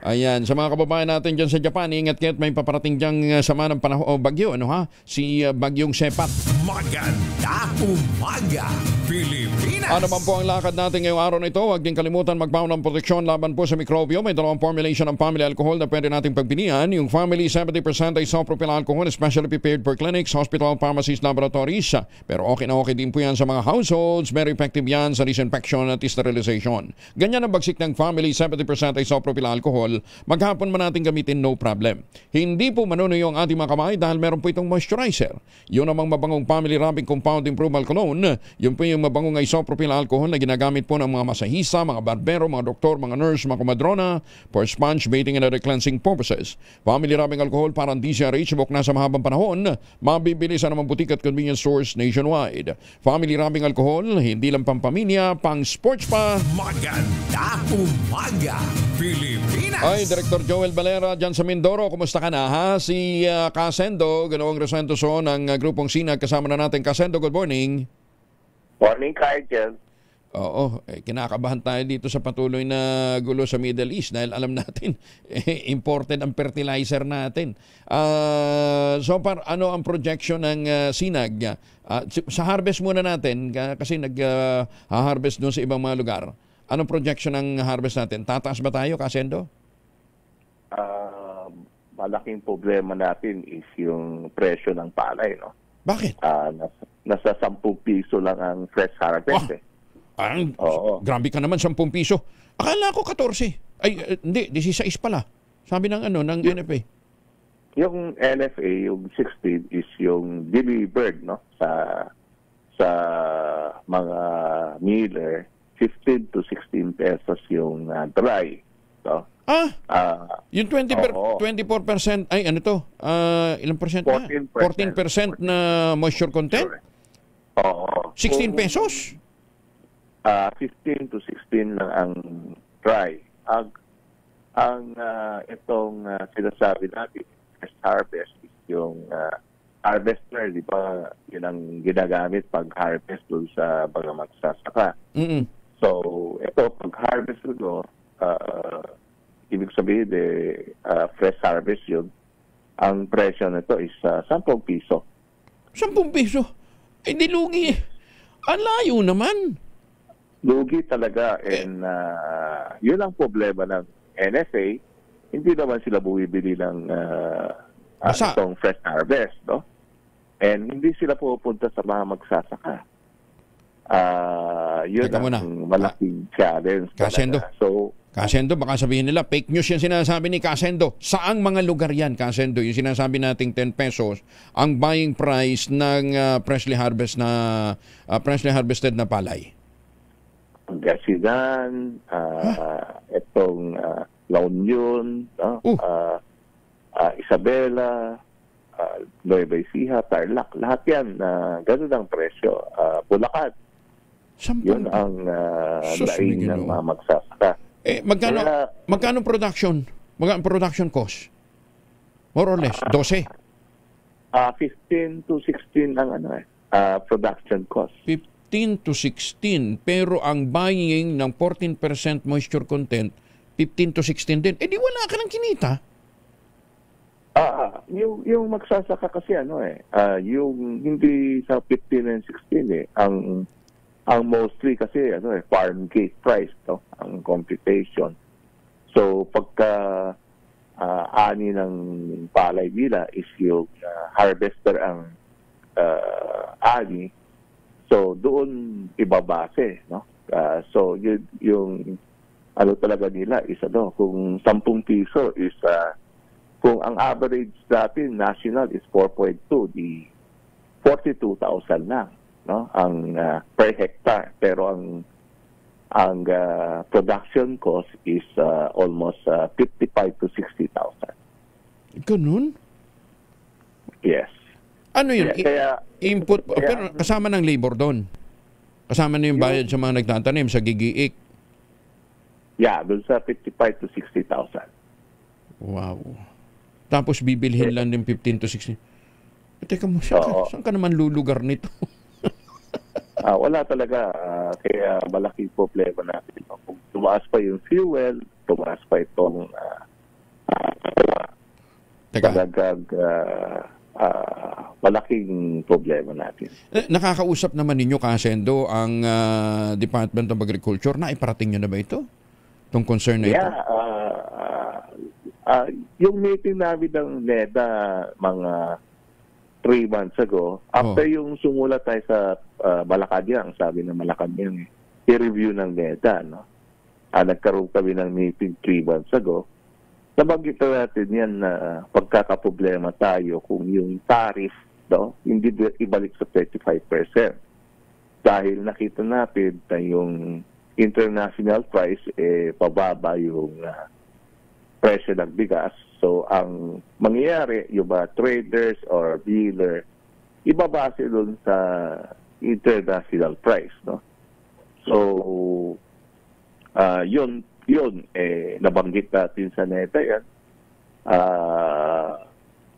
Ayan, sa mga kababayan natin dyan sa Japan, ingat kayo at may paparating dyan sama ng panahon o bagyo, si bagyong Sepat.
Maganda umaga, Pilipinas!
Ano man po ang lakad natin ngayong araw na ito, huwag din kalimutan magpaon ng proteksyon laban po sa mikrobyo. May dalawang formulation ng family alcohol na pwede nating pagpilian. Yung family 70% isopropyl alcohol, especially prepared for clinics, hospital, pharmacies, laboratories. Pero okay na okay din po yan sa mga households. Very effective yan sa disinfection at sterilization. Ganyan ang bagsik ng family 70% isopropyl alcohol. Maghapon man natin gamitin, no problem. Hindi po manunuyo ang ating mga kamay dahil meron po itong moisturizer. Yun namang mabangong family rubbing compound improvement cologne. Yun po yung mabangong isopropyl isopropyl alcohol na ginagamit po ng mga masahista, mga barbero, mga doktor, mga nurse, mga kumadrona for sponge bathing and other cleansing purposes. Family rubbing alcohol parang DCRH bukna sa mahabang panahon, mabibili sa namang butik at convenience stores nationwide. Family rubbing alcohol, hindi lang pampamilya, pang sports pa.
Maganda umaga, Pilipinas!
Ay, Director Joel Valera dyan sa Mindoro, kumusta ka na ha? Si Kasendo, Ganoong Resentoso ng grupong Sinag, kasama na natin. Kasendo, good morning.
Morning, Kyle.
Oo, kinakabahan tayo dito sa patuloy na gulo sa Middle East dahil alam natin, imported ang fertilizer natin. So, ano ang projection ng Sinag? Sa harvest muna natin, kasi nag-harvest doon sa ibang mga lugar. Anong projection ng harvest natin? Tataas ba tayo, Kasendo?
Malaking problema natin is yung presyo ng palay, no?
Bakit?
Nasa 10 piso lang ang fresh harvest,
Grabe ka naman, 10 piso. Akala ko 14. Ay, hindi, 16 pala. Sabi ng NFA.
Yung NFA, yung 16 is yung delivered, no? Sa mga miller, 15 to 16 pesos yung dry. So,
yung 24%, ay ano to? Ilang percent na? 14% na moisture content?
Oo.
16 pesos?
15 to 16 lang ang dry. Ang itong sinasabi natin, first harvest is yung harvester, di ba? Yun ang ginagamit pag harvest doon sa mga magsasaka. So, ito, pag harvest ko, ibig sabihin, fresh harvest yun. Ang presyo nito is 10 piso.
10 piso? Eh, di lugi. Ang layo naman.
Lugi talaga. And yun ang problema ng NFA. Hindi naman sila bumibili ng itong fresh harvest, no? And hindi sila pupunta sa mga magsasaka. Yun ang malaking challenge.
Kasendo.
So,
Kasendo, baka sabihin nila, fake news yung sinasabi ni Kasendo. Saang mga lugar yan, Kasendo? Yung sinasabi nating 10 pesos, ang buying price ng freshly harvested na palay.
Gasinan, itong La Union, Isabela, Nueva Ecija, Tarlac, lahat yan, ganun ang presyo. Bulacan, yun ang laing ng mga magsasaka.
Magkano production? Magkano production cost? More or less, 12?
15 to 16 ang production cost.
15 to 16, pero ang buying ng 14% moisture content, 15 to 16 din. Eh di wala ka ng kinita.
Yung magsasaka kasi yung hindi sa 15 and 16 ang mostly kasi farm gate price, no, ang computation. So pagka ani ng palay nila is yung harvester ang ani, so doon ibabase, no? So yung talaga nila is kung 10 piso is kung ang average natin national is 4.2, di 42,000 lang, no, ang per hectare, pero ang production cost is almost 55 to 60,000.
Ganun?
Yes.
Ano yun?
Kaya
input, pero kasama ng labor doon. Kasama na yung bayad sa mga nagtatanim sa gigiik.
Yeah, doon sa 55 to 60,000.
Wow. Tapos bibilhin lang ng 15 to 16. Teka mo, saan ka naman lulugar nito?
Wala talaga. Kaya malaking problema natin. Kung tumaas pa yung fuel, tumaas pa itong malaking problema natin.
Nakakausap naman ninyo, Kasendo, ang Department of Agriculture. Naiparating nyo na ba ito? Itong concern na ito?
Yung meeting namin ng NEDA mga 3 months ago, after yung sumulat tayo sa Malacanang, sabi ng Malacanang, i-review ng NEDA, no? Nagkaroon kami ng meeting 3 months ago. Nabanggit natin yan na pagkakaproblema tayo kung yung tariff, no, hindi ibalik sa 35%. dahil nakita natin na yung international price pababa yung presyo ng bigas. So ang mangyayari, yung mga traders or dealer, ibabase doon sa international price, no? So yun nabanggit natin sa NEDA yan.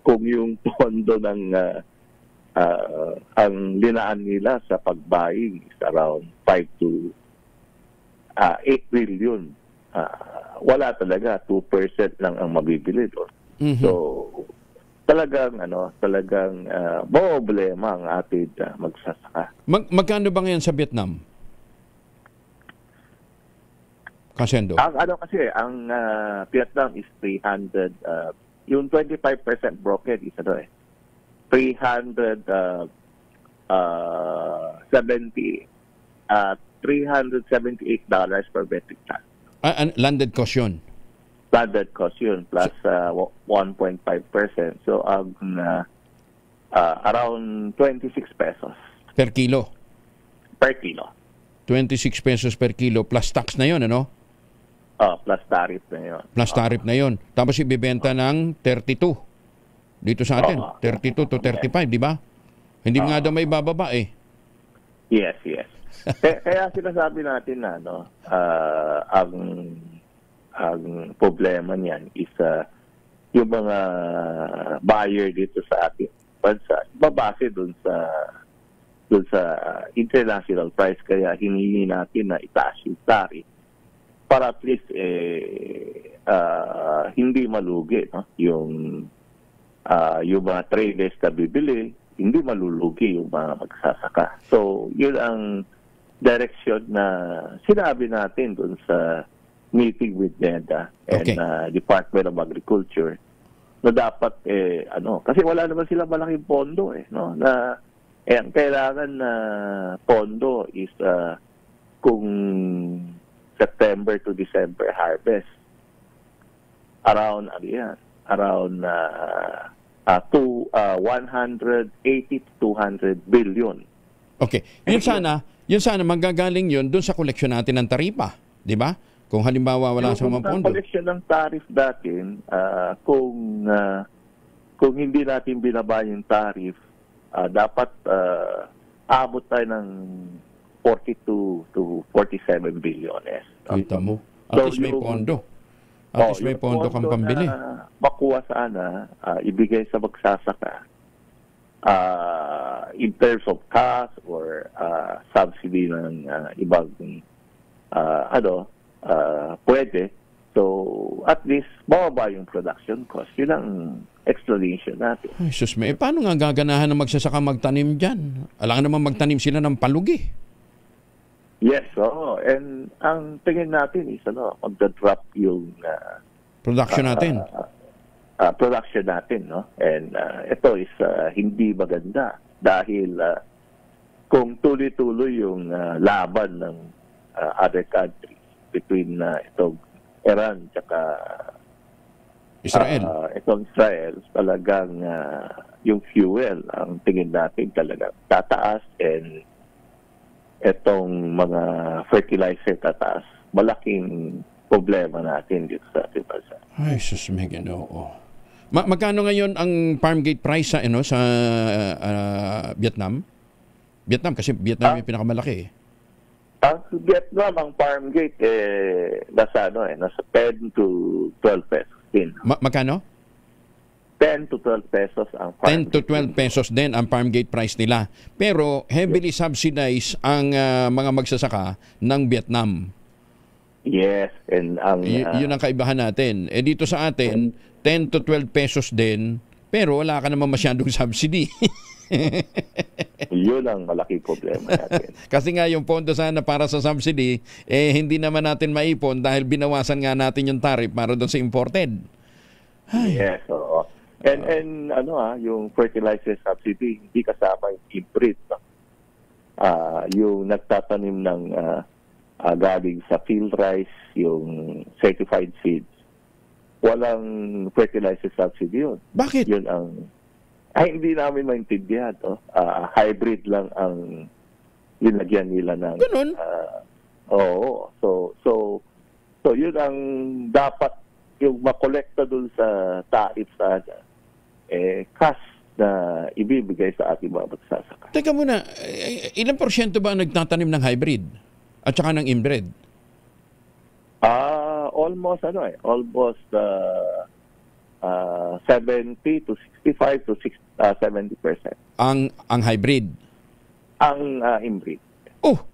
Kung yung pondo ng ang linaan nila sa pag-buying is around 5 to 8 billion. Wala talaga, 2% lang ang mabibili doon. So, talagang problema ang ating magsasaka.
Magkano ba ngayon sa Vietnam? Kasendo?
Ang Vietnam is 300, yung 25% broken is 378 $378 per metric ton.
Landed cost yun?
Landed cost yun plus 1.5%. So, around 26 pesos.
Per kilo?
Per kilo.
26 pesos per kilo plus tax na yun, ano?
Plus tariff na yun.
Plus tariff na yun. Tapos ibibenta ng 32. Dito sa atin, 32 to 35, di ba? Hindi nga daw may bababa eh.
Yes. Kaya sinasabi natin na ang problema niyan is yung mga buyer dito sa ating bansa babase doon sa international price, kaya hinihingi natin na itaas yung tariff para at least hindi malugi, no? Yung mga traders na bibili, hindi malulugi yung mga magsasaka. So, yun ang direction na sinabi natin dun sa meeting with NEDA and Department of Agriculture na dapat, kasi wala naman sila malaking pondo, no? Na, ang kailangan na pondo is kung September to December harvest. Around 180 to 200 billion.
Okay. Yun sana magagaling yun doon sa koleksyon natin ng taripa, di ba? Kung halimbawa wala sa mga pondo.
Yung koleksyon ng tarif natin, kung hindi natin binaba yung tarif, dapat abot tayo ng 42 to 47 billion.
Kita mo. At least may pondo. At least may pondo kang pambili.
Makuha sana, ibigay sa magsasaka in terms of cost or subsidy ng ibang pwede. So, at least, bababa yung production cost. Yun ang explanation natin.
Ay, sus, paano nga gaganahan ng magsasaka magtanim dyan? Alangan naman magtanim sila ng palugi.
Yes, and ang tingin natin is magda-drop yung
production natin.
Production natin, no? And ito is hindi maganda dahil kung tuloy-tuloy yung laban ng other countries between itong Iran tsaka
Israel.
Itong Israel, talagang yung fuel ang tingin natin talagang tataas, and itong mga fertilizer tataas. Malaking problema natin dito sa ating bansa.
Ay, sus, may Ginoo. Magkano ngayon ang farm gate price sa Vietnam? Vietnam, kasi Vietnam yung pinakamalaki eh.
Ang Vietnam, ang farm gate nasa 10 to 12 pesos din.
Magkano?
10 to 12 pesos ang farm
10 to 12 pesos din ang farm gate price nila. Pero heavily subsidized ang mga magsasaka ng Vietnam.
Yes, and
yun ang kaibahan natin. Dito sa atin, 10 to 12 pesos din, pero wala ka naman masyadong subsidy.
Yun ang malaking problema natin.
Kasi nga yung pondo sana para sa subsidy, hindi naman natin maipon dahil binawasan nga natin yung tariff para doon sa imported. Ay.
Yes, oo. And yung fertilizer subsidy, hindi kasama yung hybrid. Yung nagtatanim ng galing sa field rice, yung certified seeds, walang fertilizer subsidy yun.
Bakit?
Yun ang hindi namin maintindihan. Hybrid lang ang linagyan nila ng...
Ganun?
Oo. So yun ang dapat yung makolekta dun sa tariff sana, cash na ibibigay sa ating mga magsasaka.
Teka muna, ilang porsyento ba ang nagtatanim ng hybrid at saka ng inbred?
Almost 70 to 65 to 70%.
Ang hybrid?
Ang inbred.
Oh,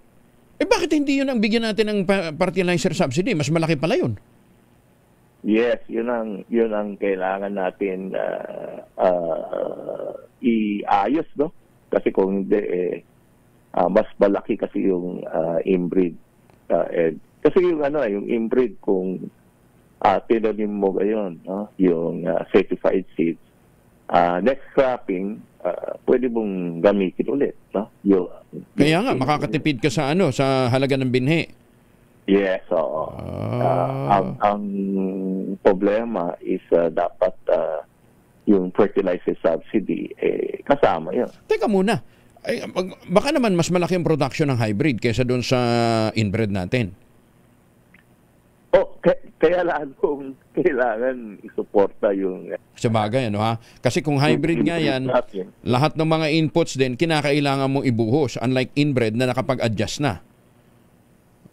bakit hindi yun ang bigyan natin ng fertilizer subsidy? Mas malaki pala yun.
Yes, yun ang kailangan natin iayos, no? Kasi kung hindi, mas malaki kasi yung inbreed. Kasi yung yung inbreed, kung tinanim mo ngayon, no? Yung certified seeds, next cropping, pwede mong gamitin ulit, no?
Kaya nga, makakatipid ka sa sa halaga ng binhi.
Yes, oo. Ang problema is dapat yung fertilizer subsidy kasama yun.
Teka muna, baka naman mas malaki ang production ng hybrid kaysa doon sa inbred natin.
Kaya lang kung kailangan isuporta yung...
Sabagay, Kasi kung hybrid nga yan, lahat ng mga inputs din, kinakailangan mong ibuhos, unlike inbred na nakapag-adjust na.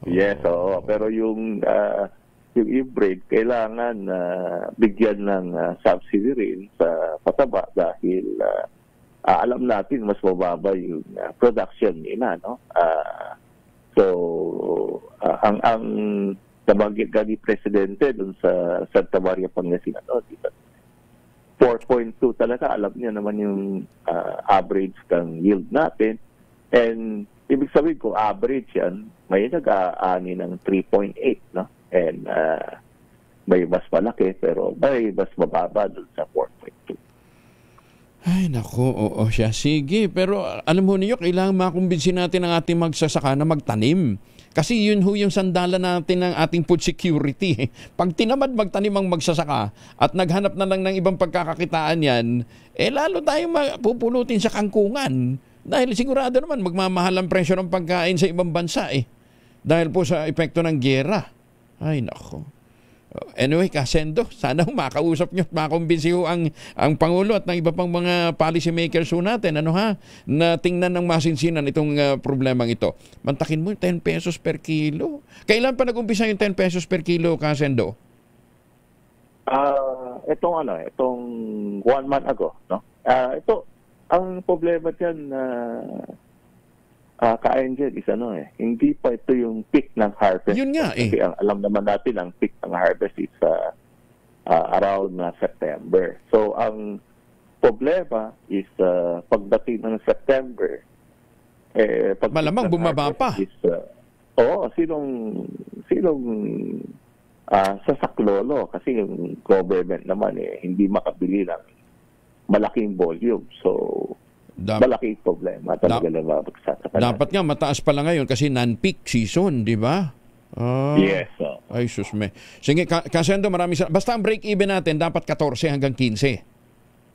Yes, oo. Pero yung inbred, kailangan bigyan ng subsidy rin sa pataba dahil alam natin mas mababa yung production nila, no? Ang nabanggit ka ni Presidente dun sa Santa Maria, Pangasinan, 4.2 talaga. Alam niya naman yung average ng yield natin. And ibig sabihin ko, average yan, may nag-aani ng 3.8, no? And may mas malaki, pero may mas mababa dun sa 4.2.
Ay, naku, oo siya. Sige, pero alam mo niyo, kailangan makumbinsin natin ang ating magsasaka na magtanim. Kasi yun yung sandala natin ng ating food security. Pag tinamad magtanim ang magsasaka at naghanap na lang ng ibang pagkakakitaan yan, lalo tayong pupulutin sa kangkungan. Dahil sigurado naman magmamahal ang presyo ng pagkain sa ibang bansa Dahil po sa epekto ng giyera. Ay, nako. Anyway, Kasendo, sana makausap nyo at makumbinsi ang Pangulo at ng iba pang mga policy makers natin, na tingnan ng masinsinan itong problemang ito. Mantakin mo 10 pesos per kilo. Kailan pa nag-umpisa yung 10 pesos per kilo, Kasendo?
Itong 1 month ago, no? Ito, ang problema diyan ka-Angel is hindi pa ito yung peak ng harvest.
Yun nga
Kasi alam naman natin ang peak ng harvest is around September. So ang problema is pagdating ng September,
malamang bumaba pa.
Sinong sasaklolo kasi yung government naman hindi makabili ng malaking volume. So malaking problema talaga na magsasaka.
Dapat nga mataas pala ngayon kasi non-peak season, di ba?
Yes.
Ay, susme. Sige, Kasendo, maraming salamat. Basta ang break-even natin, dapat 14 hanggang 15.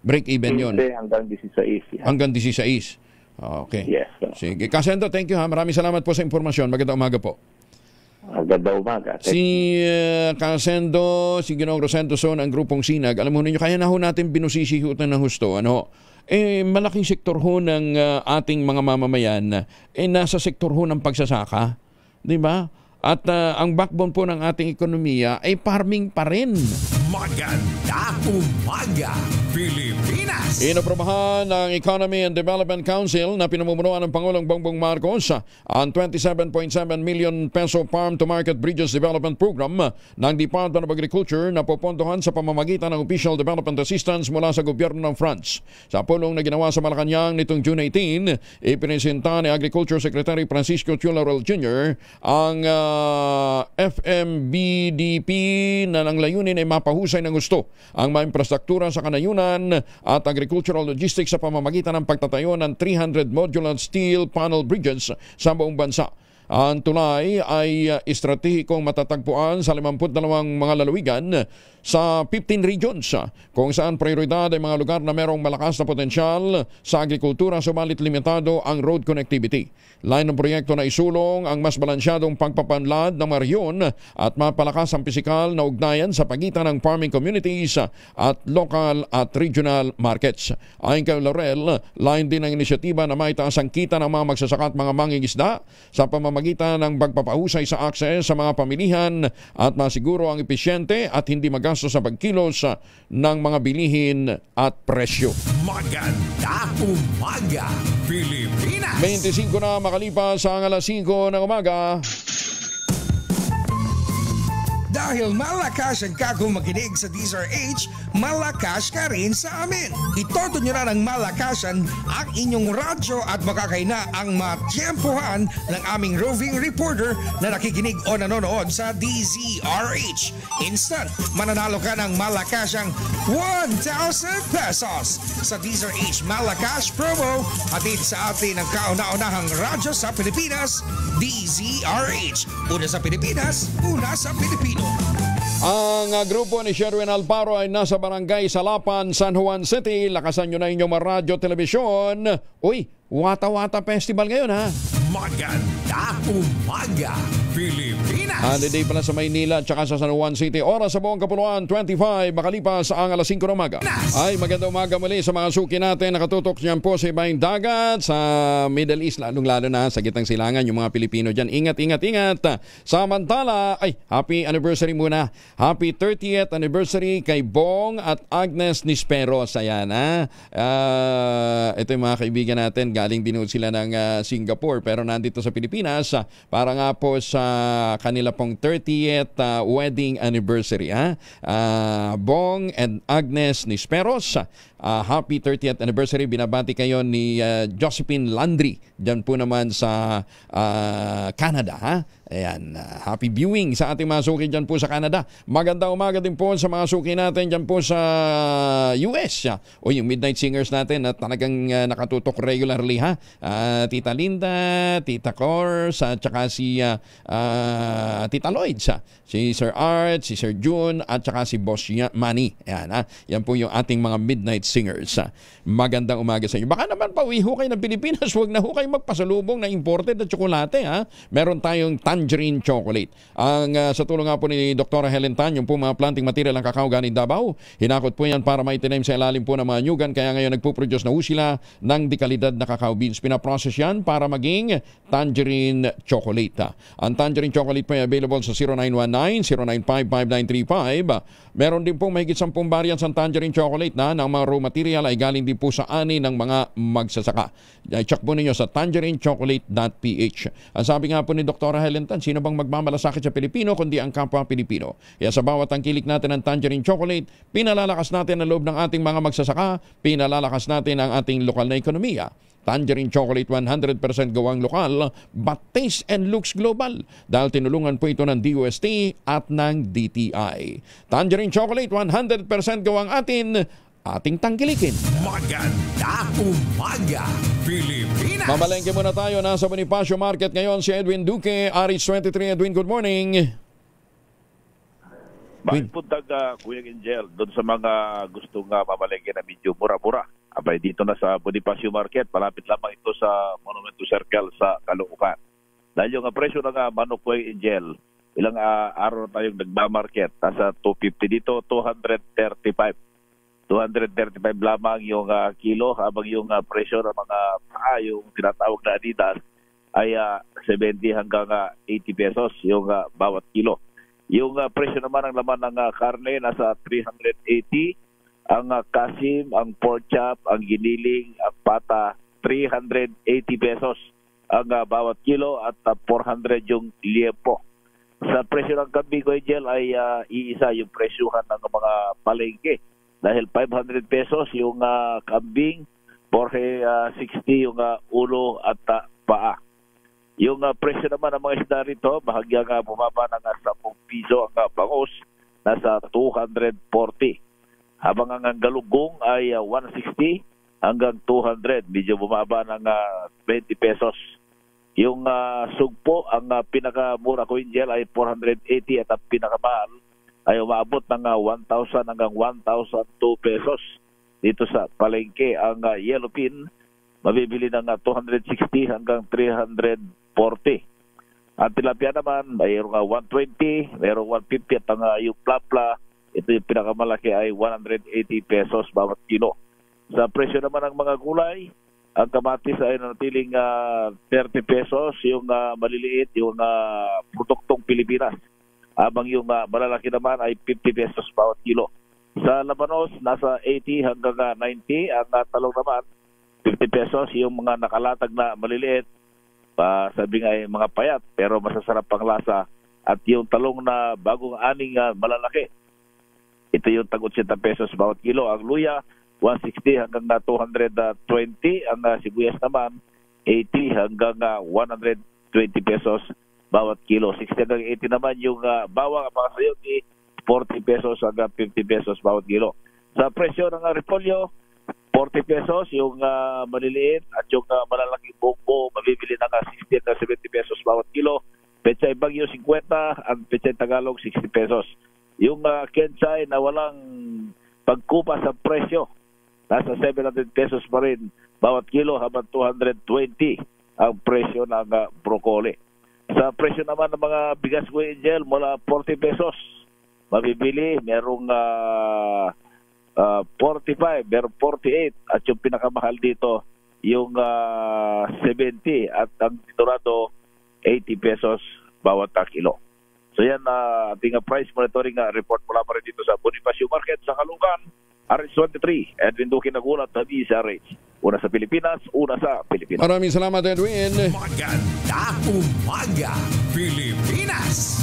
Break-even yun.
15 hanggang 16.
Hanggang 16. Okay.
Yes.
Sige, Kasendo, thank you Maraming salamat po sa impormasyon. Magandang umaga po.
Magandang umaga.
Si Kasendo, si Ginoong Rosendo Son, ang grupong Sinag. Alam mo ninyo, kaya na ho natin binusisihutan ng husto. Malaking sektor ho ng ating mga mamamayan nasa sektor ho ng pagsasaka, di ba? At ang backbone po ng ating ekonomiya ay farming pa rin.
Magandang umaga, Pilipinas!
Inaprobahan ng Economy and Development Council na pinamumunuan ng Pangulong Bongbong Marcos ang 27.7 million peso Farm to Market Bridges Development Program ng Department of Agriculture na popondohan sa pamamagitan ng Official Development Assistance mula sa gobyerno ng France. Sa pulong na ginawa sa Malacanang nitong June 18, ipinisenta ni Agriculture Secretary Francisco Chularal Jr. ang FMBDP na ng layunin ay mapahusay ng gusto ang mga infrastruktura sa kanayunan at agricultural logistics sa pamamagitan ng pagtatayo ng 300 modular steel panel bridges sa buong bansa. Ang tulay ay estratehikong matatagpuan sa 52 mga lalawigan sa 15 regions kung saan prioridad ay mga lugar na merong malakas na potensyal sa agrikultura subalit limitado ang road connectivity. Line ng proyekto na isulong ang mas balansyadong pagpapanlad ng mga rehiyon at mapalakas ang pisikal na ugnayan sa pagitan ng farming communities at local at regional markets. Ayon kay Laurel, line din ang inisyatiba na maitaas ang kita ng mga magsasaka at mga mangingisda sa pamamagitan ng pagpapahusay sa akses sa mga pamilihan at masiguro ang epesyente at hindi magastos sa pagkilos ng mga bilihin at presyo.
Maganda umaga, Pilipinas!
25 na makalipas ang alas 5 ng umaga.
Dahil malakas ang kakong makinig sa DZRH, malakas ka rin sa amin. Itoto nyo na ng malakasan ang inyong radyo at makakaina ang matyempohan ng aming roving reporter na nakikinig o nanonood sa DZRH. Instant, mananalo ka ng malakasang 1,000 pesos sa DZRH Malakas Promo hatid sa atin ang kauna-unahang radyo sa Pilipinas, DZRH. Una sa Pilipinas, una sa Pilipino.
Ang grupo ni Sherwin Alparo ay nasa barangay Salapan, San Juan City. Lakasan nyo na inyong radyo, telebisyon. Uy, Wata-Wata Festival ngayon ha.
Maganda umaga, Pilipinas!
Holiday pala sa Maynila at saka sa San Juan City. Oras sa buong kapuluan, 25, makalipas ang alas 5 ng umaga. Ay, maganda umaga muli sa mga suki natin. Nakatutok niyan po sa ibang dagat, sa Middle East, lalong-lalo na sa Gitang Silangan, yung mga Pilipino dyan. Ingat, ingat, ingat. Samantala, ay, happy anniversary muna. Happy 30th anniversary kay Bong at Agnes Nisperos. Ayan, ha? Ito yung mga kaibigan natin. Galing din sila ng Singapore, pero nandito sa Pilipinas para nga po sa kanila pong 30th wedding anniversary. Bong and Agnes Nisperos, happy 30th anniversary. Binabati kayo ni Josephine Landry dyan po naman sa Canada. Ayan, happy viewing sa ating mga suki dyan po sa Canada. Magandang umaga din po sa mga suki natin dyan po sa US. O yung Midnight Singers natin na talagang nakatutok regularly ha. Tita Linda, Tita Cors, at saka si Tita Lloyds, si Sir Art, si Sir June, at saka si Boss Manny. Ayan, yan po yung ating mga Midnight Singers. Magandang umaga sa inyo. Baka naman pauwi ho kayo ng Pilipinas, huwag na ho kayo magpasalubong na imported na tsokolate. Meron tayong tangerine chocolate. Sa tulong nga po ni Dr. Helen Tan, yung po mga planting material ng kakao galing Davao, hinakot po yan para maitanim sa ilalim po ng mga nyugan, kaya ngayon nagpuproduce na ho sila ng dekalidad na kakao beans. Pinaprocess yan para maging tangerine chocolate. Ang tangerine chocolate po ay available sa 0919-095-5935. Meron din pong mahigit 10 variants ng tangerine chocolate na ng mga raw material ay galing din po sa ani ng mga magsasaka. Check po ninyo sa tangerinechocolate.ph. Ang sabi nga po ni Dr. Helen Tan, sino bang magmamalasakit sa Pilipino kundi ang kapwa Pilipino? Kaya sa bawat tangkilik natin ng tangerine chocolate, pinalalakas natin ang loob ng ating mga magsasaka, pinalalakas natin ang ating lokal na ekonomiya. Tangerine chocolate 100% gawang lokal but taste and looks global dahil tinulungan po ito ng DOST at ng DTI. Tangerine chocolate 100% gawang ating tangkilikin.
Maganda umaga, Pilipinas!
Mamalengke muna tayo. Nasa Bonifacio Market ngayon si Edwin Duque, Aris 23. Edwin, good morning.
Bakit puntag Kuya Angel doon sa mga gustong mamalengke na medyo mura-mura? Abay dito na sa Bonifacio Market, malapit lamang ito sa Monumento Circle sa Caloocan. Dahil yung presyo ng manok, Kuya Angel, ilang araw na tayong nagmamarket, nasa 250 dito, 235 lamang yung kilo, habang yung presyo ng mga yung tinatawag na Adidas ay 70 hanggang 80 pesos yung bawat kilo. Yung presyo naman ng laman ng karne nasa 380, ang kasim, ang pork chop, ang giniling, ang pata 380 pesos ang bawat kilo at 400 yung liempo. Sa presyo ng kambing, Angel, ay iisa yung presyohan ng mga palengke. Dahil 500 pesos yung kambing, 460 yung ulo at paa. Yung presyo naman ng mga isda rito, bahagyang bumaba ng 10 piso ang bangus, nasa 240. Habang ang galugong ay 160 hanggang 200, medyo bumaba ng 20 pesos. Yung sugpo, ang pinakamura ko Angel ay 480 at ang pinakamahal ay umaabot ng 1,000 hanggang 1,002 pesos. Dito sa palengke, ang yellow pin mabibili ng 260 hanggang 340. Ang tilapia naman, mayroong 120, mayroong 150 at ang yung plapla, ito yung pinakamalaki ay 180 pesos bawat kilo. Sa presyo naman ng mga gulay, ang kamatis ay nanatiling 30 pesos, yung maliliit, yung produktong Pilipinas. Habang yung malalaki naman ay 50 pesos bawat kilo. Sa labanos, nasa 80 hanggang 90. Ang talong naman, 50 pesos. Yung mga nakalatag na maliliit, sabi nga ay mga payat, pero masasarap ang lasa. At yung talong na bagong aning malalaki, ito yung tag 80 pesos bawat kilo. Ang luya, 160 hanggang 220. Ang sibuyas naman, 80 hanggang 120 pesos bawat kilo. 60 hanggang 80 naman yung bawang, mga sayote, 40 pesos hanggang 50 pesos bawat kilo. Sa presyo ng repolyo, 40 pesos yung maliliit at yung malalaking bongbo mabibili ng 60 hanggang 70 pesos bawat kilo. Pechay Bagyo 50, ang Pechay Tagalog 60 pesos. Yung Kenchay na walang pagkupa sa presyo, nasa 700 pesos pa rin bawat kilo habang 220 ang presyo ng broccoli. Sa presyo naman ng mga bigas ko Angel, mula 40 pesos mabibili, merong 45, merong 48 at yung pinakamahal dito yung 70 at ang dorado 80 pesos bawat kilo. So yan ating price monitoring report mula pa rin dito sa Bonifacio Market sa Caloocan, RH23, Edwin Duque nagulat na DZRH. Una sa Pilipinas, una sa Pilipinas.
Maraming salamat Edwin.
Maganda umaga, Pilipinas!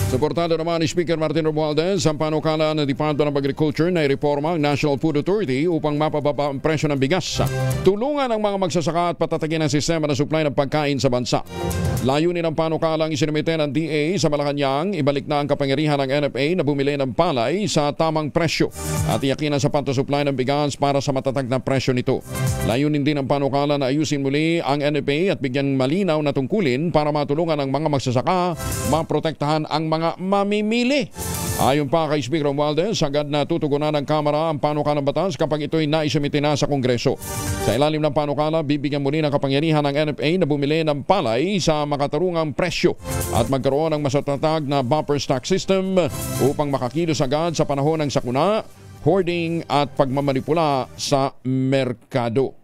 Suportado naman ni Speaker Martin Romualdez ang panukala ng Department of Agriculture na ireforma ang National Food Authority upang mapababa ang presyo ng bigas. Tulungan ang mga magsasaka at patatagin ang sistema ng supply ng pagkain sa bansa. Layunin ng panukalang isinumite ng DA sa Malacanang, ibalik na ang kapangyarihan ng NFA na bumili ng palay sa tamang presyo at iyakin ang sapat na supply ng bigas para sa matatag na presyo nito. Layunin din ng panukala na ayusin muli ang NFA at bigyan malinaw na tungkulin para matulungan ang mga magsasaka, maprotektahan ang mga mamimili. Ayon pa kay Speaker Romualdez, agad na tutugunan ng Kamara ang panukalang batas kapag ito'y naisumite na sa Kongreso. Sa ilalim ng panukala, bibigyan muli ng kapangyarihan ng NFA na bumili ng palay sa makatarungang presyo at magkaroon ng masatatag na bumper stock system upang makakilos agad sa panahon ng sakuna, hoarding at pagmamanipula sa merkado.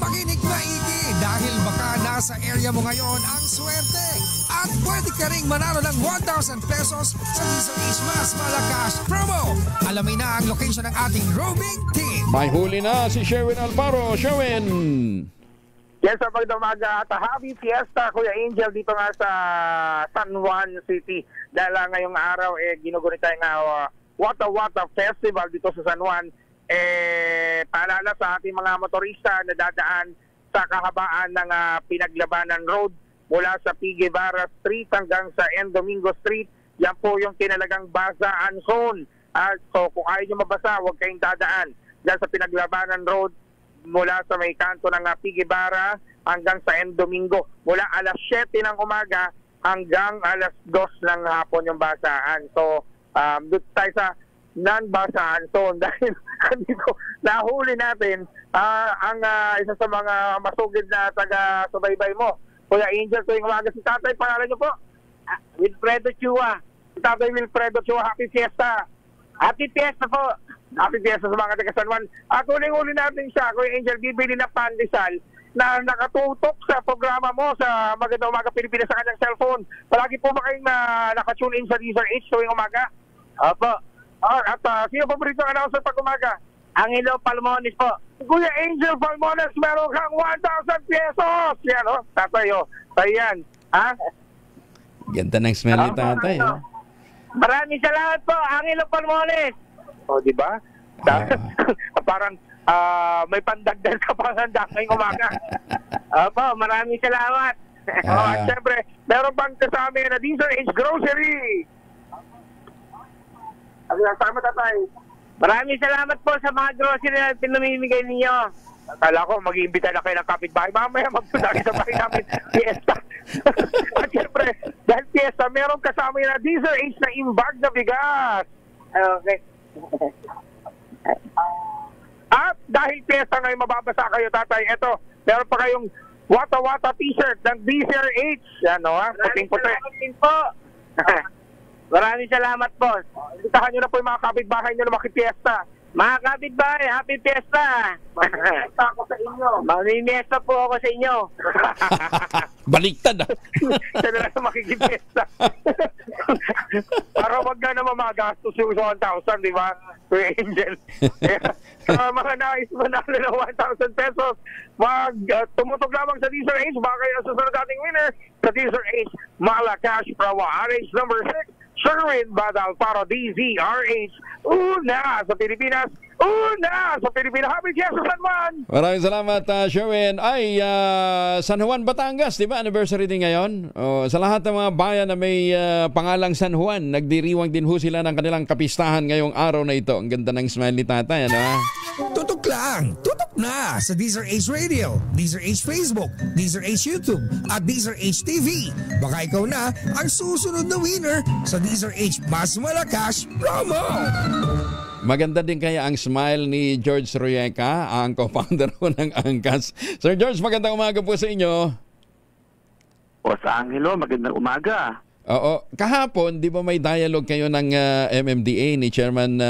Makinig maigi dahil baka nasa area mo ngayon ang swerte. At pwede ka ring manalo ng 1,000 pesos sa DZRH Mas Malakas promo. Alamin na ang location ng ating roaming team.
May huli na si Sherwin Alparo. Sherwin!
Yes, sa pagdamaga at happy fiesta, Kuya Angel, dito nga sa San Juan City. Dahil ngayong araw, ginugunita nga Wata Festival dito sa San Juan. Paalala sa ating mga motorista na dadaan sa kahabaan ng Pinaglabanan Road mula sa P. Guevara Street hanggang sa N. Domingo Street. Yan po yung kinalagang basaan zone. So kung ayaw nyo mabasa, huwag kayong dadaan dyan sa Pinaglabanan Road mula sa may kanto ng P. Guevara hanggang sa N. Domingo. Mula alas 7 ng umaga hanggang alas 2 ng hapon yung basaan. So doon tayo sa non-basaan zone dahil dito nahuli natin ang isa sa mga masugid na taga-subaybay mo. Kuya Angel, tuwing umaga si tatay, pangalan niyo po? Wilfredo Chua. Si tatay Wilfredo Chua, happy fiesta. Happy fiesta po. Happy fiesta sa mga taga San Juan. At uling-uli natin siya, Kuya Angel, bibili ng pandesal na nakatutok sa programa mo sa Magandang Umaga Pilipinas sa kanyang cellphone. Palagi po ba kayong nakatune in sa DZRH tuwing umaga? Opo. At sino paborito ang announcer pag umaga? Angelo Palmones po. Kuya Angel Palmones, meron kang 1,000 pesos. Yan, tatay, tayo yan. Ha?
Ganda ng smell ni tatay.
Maraming salamat po, Angelo Palmones. Di ba? Parang may pandagdag ka pang handa ngayong umaga. Opo, maraming salamat. At syempre, meron pang kasama na DZRH Grocery. Sama tatay. Maraming salamat po sa mga grocery na pinamimigay ninyo. Akala ko mag-iimbita na kayo ng kapitbahay. Mamaya magpunta sa bahay namin fiesta. At syempre, dahil fiesta, meron kasama yun na Diesel H na imbag na bigas. Okay. At dahil fiesta ngayon mababasa kayo, tatay, eto, meron pa kayong Wata-Wata t-shirt ng Diesel H. Ano ha? Puting-puti.
Maraming salamat po. Maraming salamat po.
Invitahan nyo na po yung mga kapitbahay nyo na makipiesta.
Mga kapitbahay, happy fiesta!
Mamimiesta ako sa inyo.
Mamimiesta po ako sa inyo.
Baliktad ah.
Siya na lang makikipiesta. Para wag na naman magastos yung 1,000, di ba? Kuya Angel. Sa mga nais manalo ng 1,000 pesos, tumutok lamang sa Diesel H. Baka kayo susunod ating winner sa Diesel H. Malacash Prawa. RH number 6. Sherwin Badal para DZRH. Una sa Pilipinas. Una sa Pilipinas. Happy Fiesta San Juan!
Maraming salamat, Sherwin. Ay, San Juan, Batangas, di ba? Anniversary din ngayon. Sa lahat ng mga bayan na may pangalang San Juan, nagdiriwang din ho sila ng kanilang kapistahan ngayong araw na ito. Ang ganda ng smile ni tatay, ano?
Tutok lang, tutok na sa Deezer H Radio, Deezer H Facebook, Deezer H YouTube, at Deezer H TV. Baka ikaw na ang susunod na winner sa Deezer H Mas Malacash Promo!
Maganda din kaya ang smile ni George Royeca, ang co-founder ng Angkas. Sir George, magandang umaga po sa inyo.
O sa Angelo, magandang umaga.
Oo. Kahapon, di ba may dialogue kayo ng MMDA ni Chairman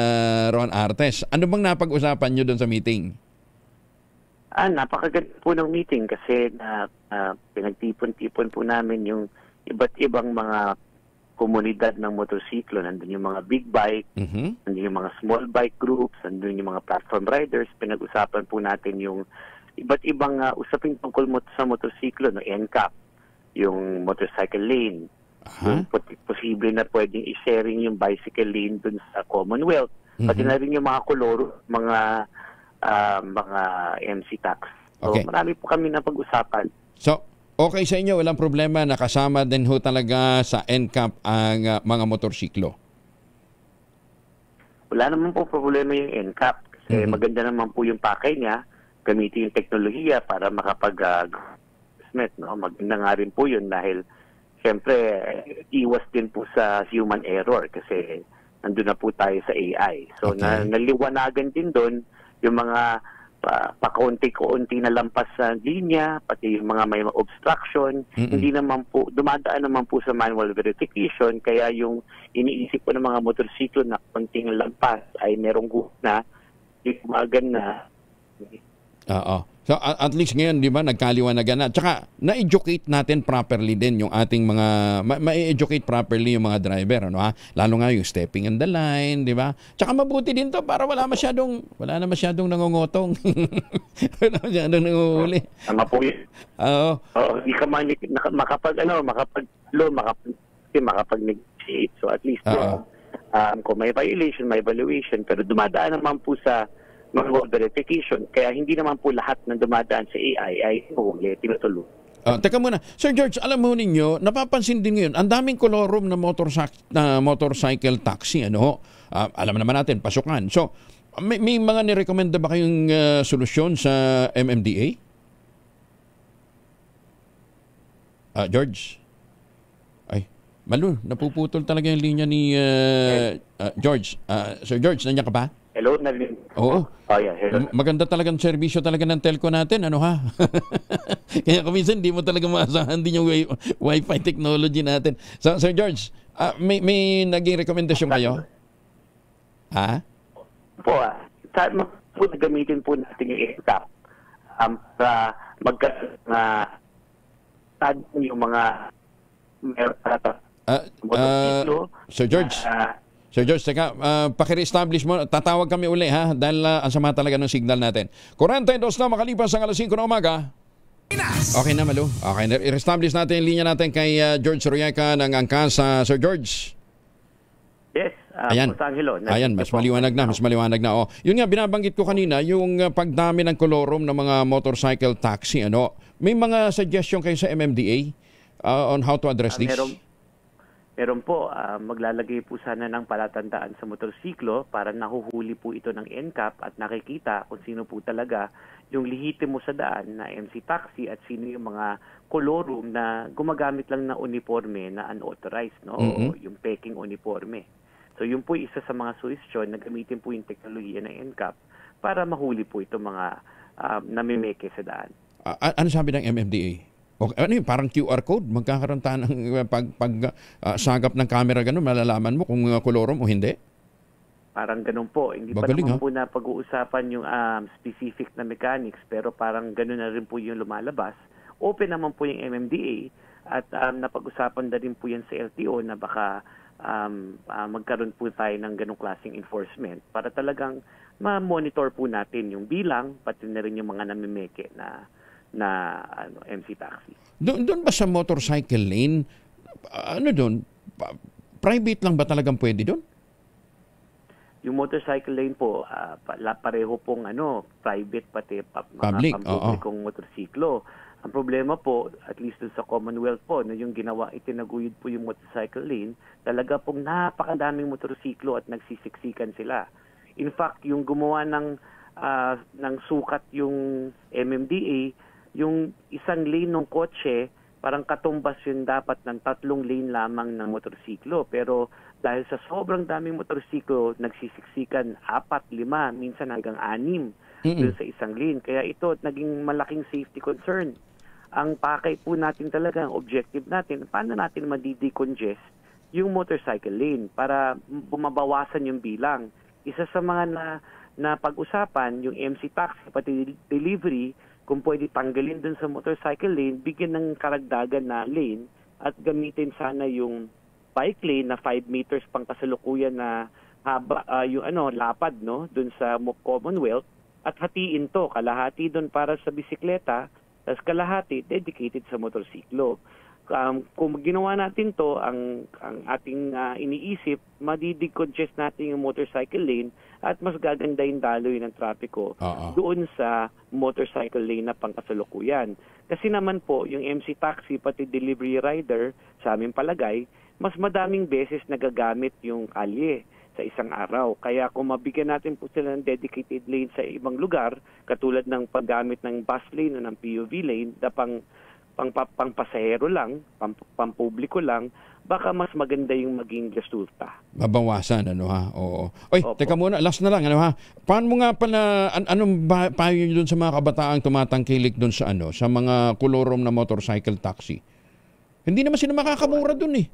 Ron Artes? Ano bang napag-usapan nyo doon sa meeting?
Napakaganda po ng meeting kasi pinagtipon-tipon po namin yung iba't ibang mga komunidad ng motorsiklo. Nandun yung mga big bike, nandun yung mga small bike groups, nandun yung mga platform riders. Pinag-usapan po natin yung iba't ibang usapin tungkol sa motorsiklo, no? NCAP, yung motorcycle lane, yung posible na pwedeng i-sharing yung bicycle lane dun sa Commonwealth. Pati na rin yung mga koloro, mga MC tax. So, marami po kami na pag-usapan.
So, okay sa inyo, walang problema, nakasama din ho talaga sa NCAP ang mga motorsiklo?
Wala naman po problema yung NCAP kasi maganda naman po yung pakay niya, gamitin yung teknolohiya para no? Maganda nga rin po yun dahil siyempre iwas din po sa human error kasi nandun na po tayo sa AI. So naliwanagan din doon yung mga pakaunti-kaunti na lampas sa linya, pati yung mga may obstruction, hindi naman po, dumadaan naman po sa manual verification, kaya yung iniisip po ng mga motorsiklo na konting lampas ay merong na, umagan na.
Oo. So at least ngayon, di ba, nagkaliwanagan na. Tsaka, na-educate natin properly din yung ating mga, ma-educate properly yung mga driver, ano ha? Lalo nga yung stepping in the line, di ba? Tsaka mabuti din to para wala na masyadong nangungotong. Wala masyadong nanguhuli.
Tama po yun.
Oo.
Hindi ka makapag-negotiate. So at least, kung may violation, may evaluation, pero dumadaan naman po sa manual verification. Kaya hindi naman po lahat ng dumadaan sa AI ay tinutuloy.
Teka muna. Sir George, alam mo ninyo, napapansin din ngayon, ang daming kolorum na motorcycle taxi. Alam naman natin, pasukan. So, may mga nirekomenda ba kayong solusyon sa MMDA? George? Ay, Malu, napuputol talaga yung linya ni George. Sir George, nandiyan ka ba?
Hello, narinig.
Oo.
Yeah, hello.
Maganda talagang serbisyo talaga ng telco natin, ano ha? Kaya kuminsan hindi mo talaga maasahan din yung Wi-Fi technology natin. So, Sir George, may naging rekomendasyon kayo? Ha?
Po, gamitin po natin yung NCAP para yung mga
Sir George, teka, paki-reestablish mo. Tatawag kami uli ha, dahil ang sama talaga ng signal natin. 42 na makalipas ang alas 5 ng umaga. Okay na, Malu. Okay na. I-reestablish natin yung linya natin kay George Royeca ng Angkas. Sir George.
Yes.
Ayan, mas maliwanag na. Oh. Yun nga, binabanggit ko kanina, yung pagdami ng kolorum ng mga motorcycle taxi. May mga suggestion kayo sa MMDA on how to address this?
Meron po, maglalagay po sana ng palatandaan sa motorsiklo para nahuhuli po ito ng NCAP at nakikita kung sino po talaga yung lihitimo sa daan na MC taxi at sino yung mga kolorum na gumagamit lang ng uniforme na unauthorized, no? O yung peking uniforme. So yun po isa sa mga suhestyon na gamitin po yung teknolohiya ng NCAP para mahuli po ito mga namimeke sa daan.
Ano sabi ng MMDA? Okay, ano yun, parang QR code? Magkakaroon tayo ng sagap ng camera ganun, malalaman mo kung kolorum o hindi?
Parang ganun po. Hindi
Magaling,
pa naman po na pag-uusapan yung specific na mechanics, pero parang ganun na rin po yung lumalabas. Open naman po yung MMDA at napag-usapan na rin po yan sa LTO na baka magkaroon po tayo ng ganung klaseng enforcement para talagang ma-monitor po natin yung bilang, pati na rin yung mga namimeke na MC taxi. Doon ba sa motorcycle lane,
private lang ba talagang pwede doon?
Yung motorcycle lane po, pareho pong private pati
Public,
mga pampublikong motorsiklo. Ang problema po, at least sa Commonwealth po, na yung ginawa, itinaguyod po yung motorcycle lane, talaga pong napakadaming motorsiklo at nagsisiksikan sila. In fact, yung gumawa ng sukat yung MMDA, yung isang lane ng kotse, parang katumbas yun dapat ng 3 lane lamang ng motorsiklo. Pero dahil sa sobrang daming motorsiklo, nagsisiksikan 4, 5, minsan hanggang 6 dun sa isang lane. Kaya ito, naging malaking safety concern. Ang pakay po natin talaga, ang objective natin, paano natin madidecongest yung motorcycle lane para bumabawasan yung bilang. Isa sa mga na pag-usapan, yung MC taxi, pati delivery, kung pwede tanggalin dun sa motorcycle lane, bigyan ng karagdagan na lane at gamitin sana yung bike lane na 5 meters pang kasalukuyan na haba, yung lapad, no, dun sa Commonwealth, at hatiin to, kalahati dun para sa bisikleta, tapos kalahati dedicated sa motorsiklo. Kung ginawa natin to, ang ating iniisip, madidecongest natin yung motorcycle lane at mas gaganda yung daloy ng trapiko doon sa motorcycle lane na pangkasalukuyan. Kasi naman po, yung MC taxi pati delivery rider, sa aming palagay, mas madaming beses nagagamit yung kalye sa isang araw. Kaya kung mabigyan natin po sila ng dedicated lane sa ibang lugar, katulad ng paggamit ng bus lane o ng POV lane, na pang-pasahero lang, pampubliko lang, baka mas maganda yung maging resulta.
Mabawasan, Oo. Oy, teka muna, last na lang, Paano mo nga pala, anong payo nyo dun sa mga kabataang tumatangkilik dun sa sa mga kolorum na motorcycle taxi? Hindi naman sila makakamura dun eh.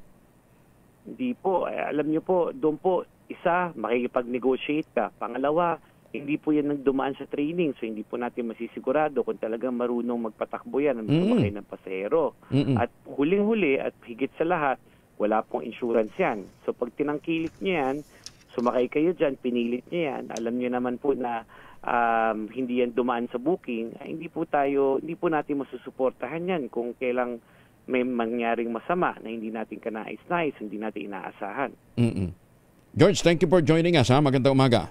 Hindi po. Alam nyo po, doon po, isa, makikipag-negotiate ka. Pangalawa, hindi po yan nagdumaan sa training, so hindi po natin masisigurado kung talagang marunong magpatakbo yan ang sumakay ng pasahero. At huling-huli at higit sa lahat, wala pong insurance yan. So pag tinangkilik nyo yan, sumakay kayo dyan, pinilit nyo yan, alam nyo naman po na hindi yan dumaan sa booking, hindi po natin masusuportahan yan kung kailang may mangyaring masama na hindi natin kanais-nais, hindi natin inaasahan.
George, thank you for joining us. Magandang umaga.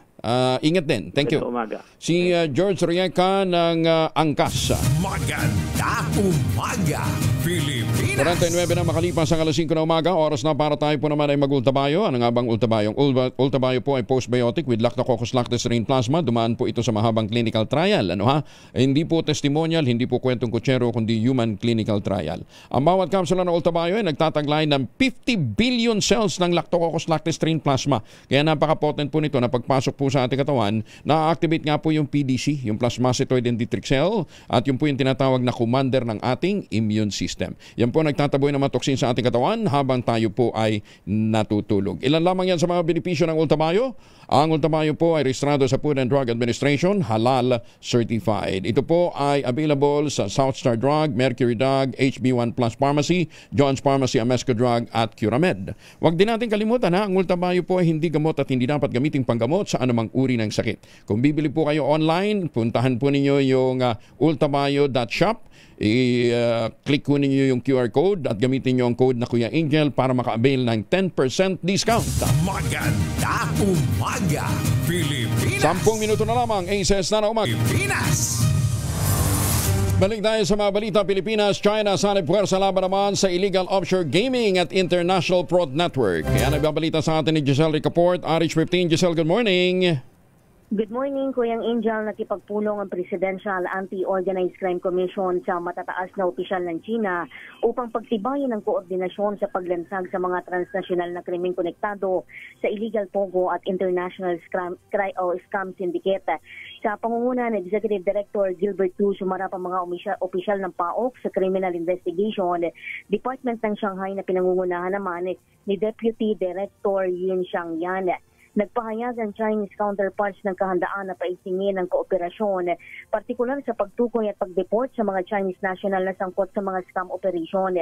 Ingat din. Thank you.
Umaga.
Si George Rieka ng Angkas.
Magandang umaga, Pilipinas!
49 na makalipas ang 5 na umaga. Oras na para tayo po naman ay mag-ultabayo. Ano nga bang ultabayo? Ultabayo po ay postbiotic with Lactococcus lactis rein plasma. Dumaan po ito sa mahabang clinical trial. Hindi po testimonial, hindi po kwentong kutsero, kundi human clinical trial. Ang bawat kapsula ng ultabayo ay nagtataglay ng 50 billion cells ng Lactococcus lactis rein plasma. Kaya napaka-potent po nito na pagpasok po sa ating katawan, na-activate nga po yung PDC, yung plasmacytoid dendritic cell, at yung po yung tinatawag na commander ng ating immune system. Yan po nagtataboy ng mga toxin sa ating katawan habang tayo po ay natutulog. Ilan lamang yan sa mga benepisyo ng Ultabayo? Ang Ultabayo po ay rehistrado sa Food and Drug Administration, halal certified. Ito po ay available sa South Star Drug, Mercury Drug, HB1 Plus Pharmacy, John's Pharmacy, Amesco Drug at Curamed. Huwag din natin kalimutan ang Ultabayo po ay hindi gamot at hindi dapat gamiting panggamot sa anumang uri ng sakit. Kung bibili po kayo online, puntahan po ninyo yung ultabayo.shop. I-click ko ninyo yung QR code at gamitin nyo ang code na Kuya Angel para maka-avail ng 10% discount.
Magandang umaga, Pilipinas!
10 minuto na lamang, ACES na umaga.
Pilipinas!
Balik tayo sa mga balita. Pilipinas, China, sanib puwersa laban naman sa illegal offshore gaming at international fraud network. Kaya nagbabalita sa atin ni Giselle Ricaport, RH15. Giselle, good morning.
Good morning, Kuyang Angel. Nakipagpulong ang Presidential Anti-Organized Crime Commission sa matataas na opisyal ng China upang pagtibayin ang koordinasyon sa paglansag sa mga transnasyonal na krimeng konektado sa illegal pogo at international scam syndicate. Sa pangunguna ng Executive Director Gilbert Tu, sumarap ang mga opisyal ng PAOK sa Criminal Investigation Department ng Shanghai na pinangungunahan naman ni Deputy Director Yin Xiangyan. Nagpahayag ang Chinese counterparts ng kahandaan na paisingin ang kooperasyon, partikular sa pagtukoy at pag-deport sa mga Chinese national na sangkot sa mga scam operation.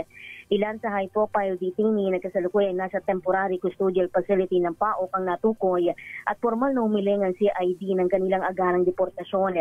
Ilan sa high-profile detainee na kasalukuyan nasa temporary custodial facility ng PAOK ang natukoy at formal na humiling ang CID ng kanilang agarang deportasyon.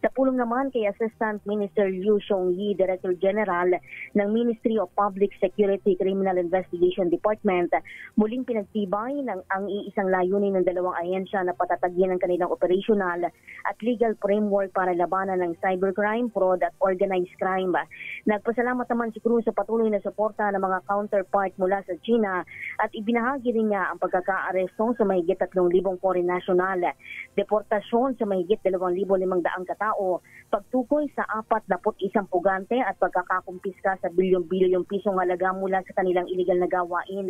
Sa pulong naman kay Assistant Minister Liu Xiongyi, Director General ng Ministry of Public Security Criminal Investigation Department, muling pinagtibay ng ang iisang layunin ng dalawang ahensya na patatagin ang kanilang operational at legal framework para labanan ng cybercrime, fraud at organized crime. Nagpasalamat naman si Cruz sa patuloy na suporta ng mga counterpart mula sa China at ibinahagi rin niya ang pagkaka-aresto sa mahigit 3,000 foreign national, deportasyon sa mahigit 2,500 katao, pagtukoy sa 41 pugante at pagkakakumpiska sa bilyon-bilyong pisong halaga mula sa kanilang illegal na gawain.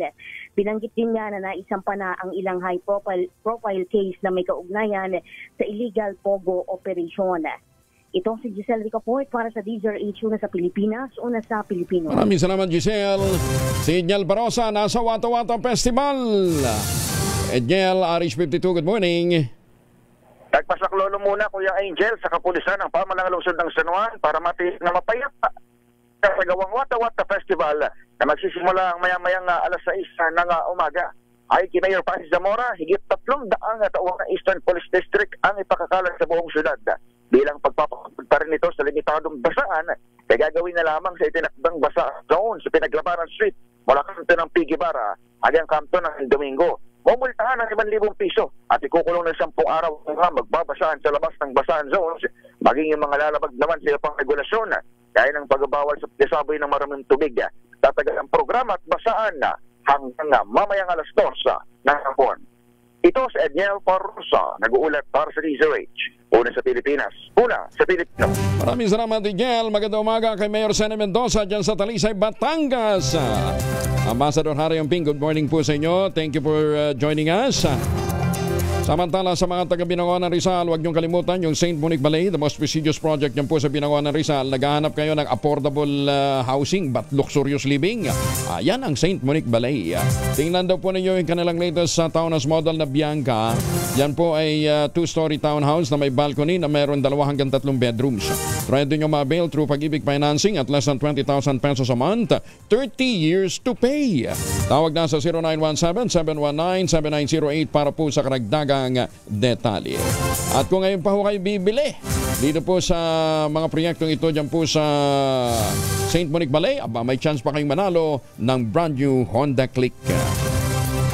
Binanggit din niya na naisampa na ang ilang high-profile case na may kaugnayan sa illegal pogo operation. Ito si Giselle Ricaport para sa DZRH, una sa Pilipinas, una sa Pilipino.
Maraming salamat, Giselle. Si Edniel Barosa, nasa Wata Wata Festival. Edniel, RH52, good morning.
Nagpasaklolo muna, Kuya Angel, sa kapulisan ng pamalang lungsod ng San Juan para matiyak na mapayapa sa gawang Wata Wata Festival na magsisimula ang maya-mayang alas 6 ng umaga. Ay kay Mayor Francis Zamora, higit 300 tauhan ng Eastern Police District ang ipakakalat sa buong syudad. Bilang pagpapakapag pa rin ito sa limitadong basaan, kaya gagawin na lamang sa itinakdang basa zone sa Pinaglabanan Street mula kanto ng Pigibara hanggang kanto ng Domingo. Mumultahan ng 5,000 piso at ikukulong ng 10 araw na magbabasaan sa labas ng basaan zones, maging yung mga lalabag naman sa pang regulasyon kaya ng pagbabawal sa pagsasaboy ng maraming tubig. Tatagal ang programa at basaan hanggang mamayang alas 2 ng hapon. Ito si Edniel Parrosa, nag-uulat para sa DZRH. Una sa Pilipinas, una sa Pilipino.
Maraming salamat, Edniel. Magandang umaga kay Mayor Sena Mendoza dyan sa Talisay, Batangas. Ambassador Harry Amping, good morning po sa inyo. Thank you for joining us. Samantala sa mga taga-Binangonan ng Rizal, huwag niyong kalimutan yung St. Monique Ballet, the most prestigious project niyan po sa Binangonan ng Rizal. Naghahanap kayo ng affordable housing but luxurious living. Yan ang St. Monique Ballet. Tingnan daw po ninyo yung kanilang latest townhouse model na Bianca. Yan po ay 2-story townhouse na may balcony na mayroon 2 hanggang 3 bedrooms. Try din yung ma-avail through Pag-ibig Financing at less than 20,000 pesos a month. 30 years to pay. Tawag na sa 0917-719-7908 para po sa karagdagang detalye. At kung ngayon pa ho kayo bibili dito po sa mga proyektong ito dyan po sa St. Monique Ballet, may chance pa kayong manalo ng brand new Honda Click.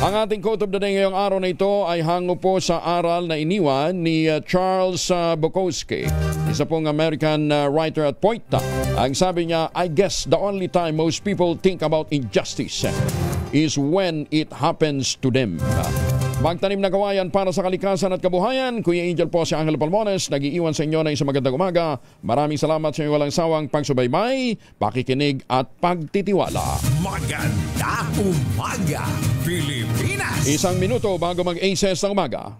Ang ating quote of the day ngayong araw na ito ay hango po sa aral na iniwan ni Charles Bukowski, isa pong American writer at poeta. Ang sabi niya, I guess the only time most people think about injustice is when it happens to them. Magtanim na kawayan para sa kalikasan at kabuhayan. Kuya Angel po si Angel Palmones, nag-iiwan sa inyo na isang magandang umaga. Maraming salamat sa inyong walang sawang pagsubaybay, pakikinig at pagtitiwala.
Magandang umaga, Pilipinas!
1 minuto bago mag-aces ng umaga.